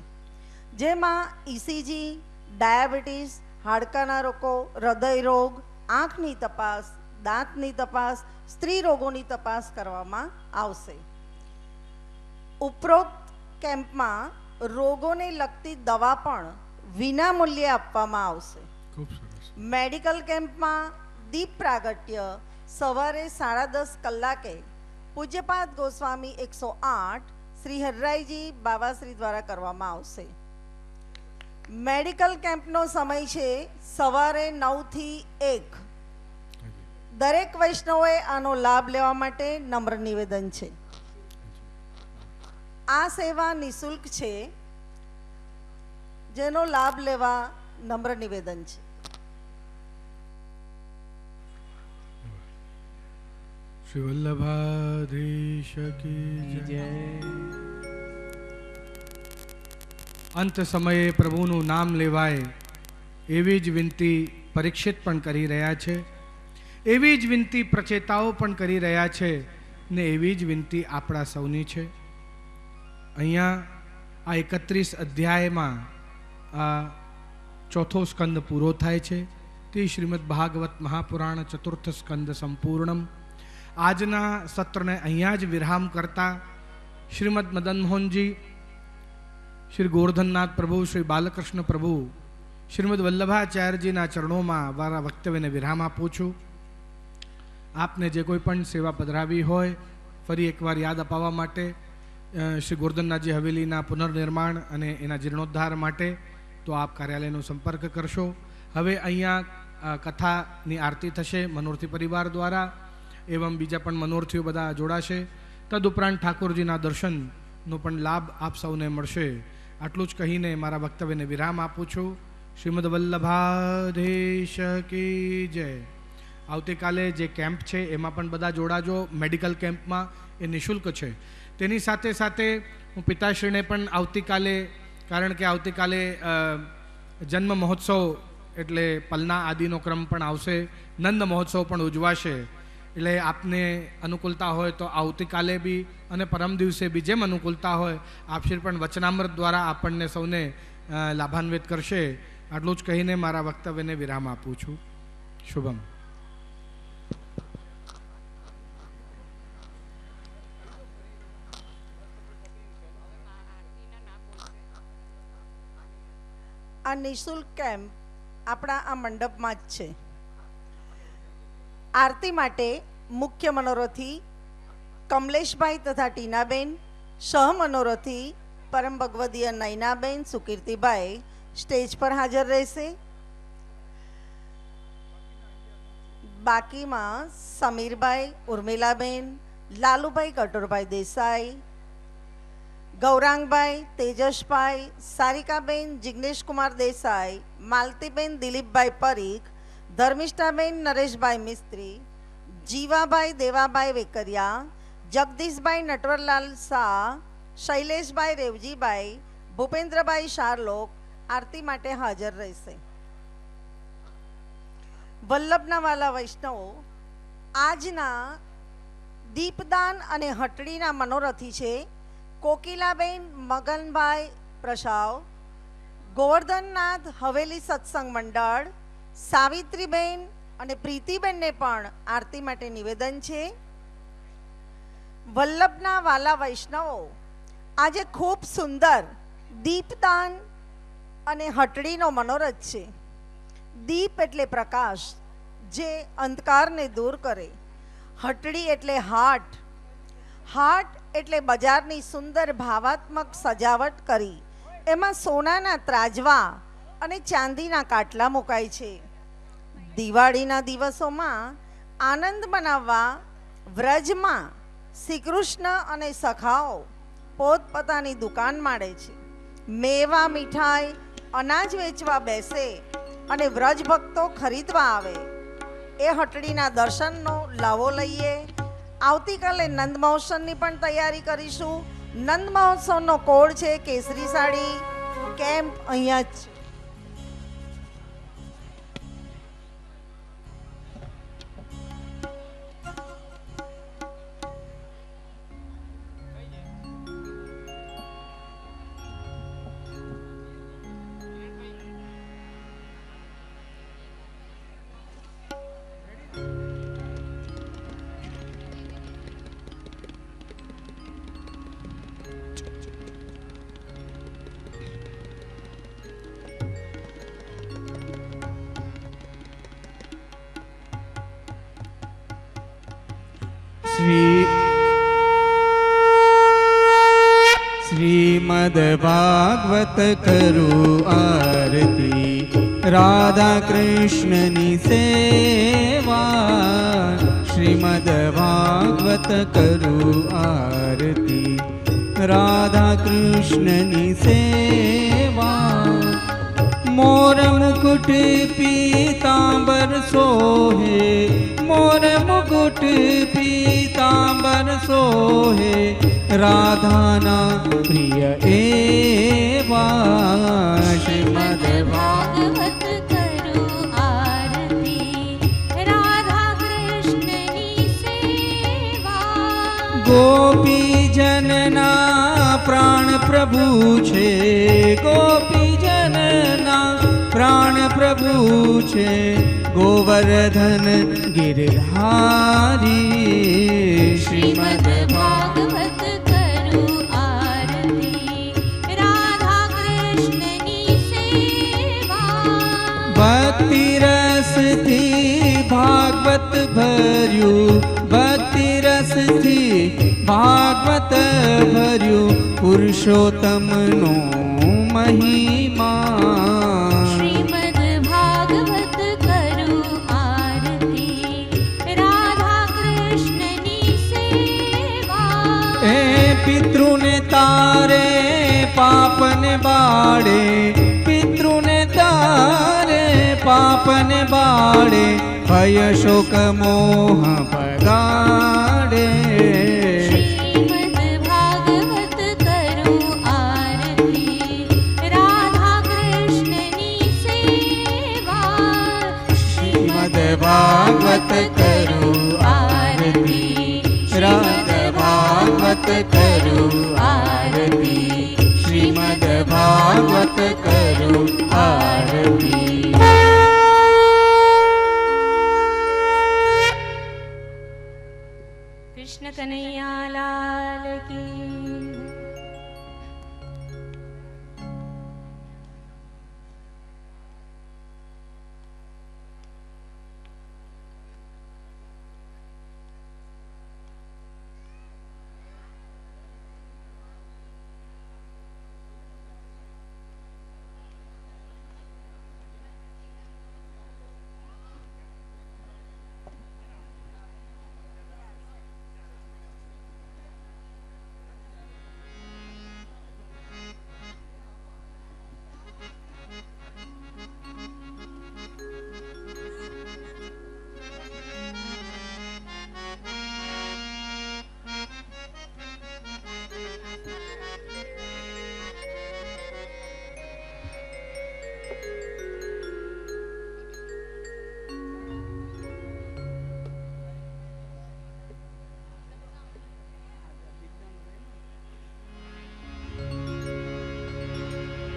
જેમાં ઇસીજી, ડાયાબિટીસ, હાડકાના રોગો, હૃદય રોગ, આંખની તપાસ, દાંતની તપાસ, સ્ત્રી રોગોની તપાસ કરવામાં આવશે. ઉપરોક્ત કેમ્પમાં રોગોને લગતી દવા પણ વિનામૂલ્યે આપવામાં આવશે. ખૂબ સરસ. મેડિકલ કેમ્પમાં દીપ પ્રાગટ્ય સવારે 10:30 કલાકે પૂજ્યપાદ ગોસ્વામી 108 શ્રી હરિરાયજી બાવાશ્રી દ્વારા કરવામાં આવશે. મેડિકલ કેમ્પનો સમય છે સવારે 9 થી 1. દરેક વૈષ્ણવોએ આનો લાભ લેવા માટે નમ્ર નિવેદન છે. આ સેવા નિઃશુલ્ક છે, જેનો લાભ લેવા નમ્ર નિવેદન છે. શ્રી વલ્લભાધીશ કી જય. અંત સમયે પ્રભુનું નામ લેવાય એવી જ વિનંતી પરીક્ષિત પણ કરી રહ્યા છે, એવી જ વિનંતી પ્રચેતાઓ પણ કરી રહ્યા છે ને એવી જ વિનંતી આપણા સૌની છે. અહીંયા આ 31 અધ્યાયમાં આ ચોથો સ્કંદ પૂરો થાય છે. તે શ્રીમદ ભાગવત મહાપુરાણ ચતુર્થ સ્કંદ સંપૂર્ણમ. આજના સત્રને અહીંયા જ વિરામ કરતા શ્રીમદ મદન મોહનજી, શ્રી ગોરધનનાથ પ્રભુ, શ્રી બાલકૃષ્ણ પ્રભુ, શ્રીમદ વલ્લભાચાર્યજીના ચરણોમાં મારા વક્તવ્યને વિરામ આપું છું. આપને જે કોઈ પણ સેવા પધરાવી હોય ફરી એકવાર યાદ અપાવવા માટે શ્રી ગોરધનનાથજી હવેલીના પુનર્નિર્માણ અને એના જીર્ણોદ્ધાર માટે તો આપ કાર્યાલયનો સંપર્ક કરશો. હવે અહીંયા કથાની આરતી થશે મનોરથી પરિવાર દ્વારા, એવં બીજા પણ મનોરથીઓ બધા જોડાશે. તદુપરાંત ઠાકોરજીના દર્શનનો પણ લાભ આપ સૌને મળશે. આટલું જ કહીને મારા વક્તવ્યને વિરામ આપું છું. શ્રીમદ વલ્લભાધીશ કી જય. આવતીકાલે જે કેમ્પ છે એમાં પણ બધા જોડાજો. મેડિકલ કેમ્પમાં એ નિઃશુલ્ક છે. તેની સાથે સાથે હું પિતાશ્રીને પણ આવતીકાલે, કારણ કે આવતીકાલે જન્મ મહોત્સવ એટલે પલના આદિનો ક્રમ પણ આવશે, નંદ મહોત્સવ પણ ઉજવાશે. એટલે આપને અનુકૂળતા હોય તો આવતીકાલે બી અને પરમ દિવસે બી જેમ અનુકૂળતા હોય આપશ્રી પણ વચનામૃત દ્વારા આપણને સૌને લાભાન્વિત કરશે. આટલું જ કહીને મારા વક્તવ્યને વિરામ આપું છું. શુભમ. આ નિઃશુલ્ક કેમ્પ આપણા આ મંડપમાં જ છે. આરતી માટે મુખ્ય મનોરથી કમલેશભાઈ તથા ટીનાબેન, સહમનોરથી પરમ ભગવદીય નયનાબેન, સુકીર્તિભાઈ સ્ટેજ પર હાજર રહેશે. બાકીમાં સમીરભાઈ, ઉર્મિલાબેન, લાલુભાઈ કટોરભાઈ દેસાઈ, ગૌરાંગભાઈ, તેજસભાઈ, સારિકાબેન, જિગ્નેશકુમાર દેસાઈ, માલતીબેન, દિલીપભાઈ પરીખ, ધર્મિષ્ઠાબેન, નરેશભાઈ મિસ્ત્રી, જીવાભાઈ, દેવાભાઈ વેકરિયા, જગદીશભાઈ, નટવરલાલ શાહ, શૈલેષભાઈ, રેવજીભાઈ, ભૂપેન્દ્રભાઈ શારલોક આરતી માટે હાજર રહેશે. વલ્લભના વાલા વૈષ્ણવો, આજના દીપદાન અને હટડીના મનોરથી છે કોકિલાબેન, મગનભાઈ પ્રસાવ, ગોવર્ધનનાથ હવેલી સત્સંગ મંડળ, સાવિત્રીબેન અને પ્રીતિબેનને પણ આરતી માટે નિવેદન છે. વલ્લભના વાલા વૈષ્ણવો, આજે ખૂબ સુંદર દીપદાન અને હટડીનો મનોરથ છે. દીપ એટલે પ્રકાશ જે અંધકારને દૂર કરે. હટડી એટલે હાટ. હાટ એટલે બજારની સુંદર ભાવાત્મક સજાવટ કરી એમાં સોનાના ત્રાજવા અને ચાંદીના કાટલા મુકાય છે. દિવાળીના દિવસોમાં આનંદ મનાવવા વ્રજમાં શ્રી કૃષ્ણ અને સખાઓ પોતપોતાની દુકાન માંડે છે. મેવા, મીઠાઈ, અનાજ વેચવા બેસે અને વ્રજ ભક્તો ખરીદવા આવે. એ હટડીના દર્શનનો લાવો લઈએ. આવતીકાલે નંદ મહોત્સવની પણ તૈયારી કરીશું. નંદ મહોત્સવનો કોડ છે કેસરી સાડી. કેમ્પ અહીંયા જ. શ્રીમદ ભાગવત કરું આરતી, રાધા કૃષ્ણની સેવા. શ્રીમદ ભાગવત કરું આરતી, રાધા કૃષ્ણની સેવા. મોર મુકુટ પીતાંબર સોહે, મોર મુકુટ પીતાંબર સોહે, રાધાના પ્રિય એવા. શ્રીમદ ભાગવત કરું આરતી, રાધા કૃષ્ણની સેવા. ગોપીજનના પ્રાણ પ્રભુ છે, ગોપીજનના પ્રાણ પ્રભુ છે, ગોવર્ધન ગિરધારી. શ્રીમદ ભાગવત કરું આરતી, રાધા કૃષ્ણની સેવા. ભક્તિ રસથી ભાગવત ભર્યું, ભક્તિ રસથી ભાગવત ભર્યું, પુરુષોત્તમનો મહિમા. શ્રીમદ ભાગવત કરું આરતી, રાધા કૃષ્ણની સેવા. એ પિતૃને તારે પાપને બાળે, પિતૃને તારે પાપને બાળે, ભય શોક મોહ પગાડે. શ્રીમદ ભાગવત કરું આરતી, રાધા કૃષ્ણની સેવા. ભાગવત કરું આરતી શ્રીમદ ભાગવત કરું આરતી શ્રીમદ ભાગવત કરું આરતી કૃષ્ણ કનૈયા લાલ કી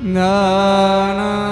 ના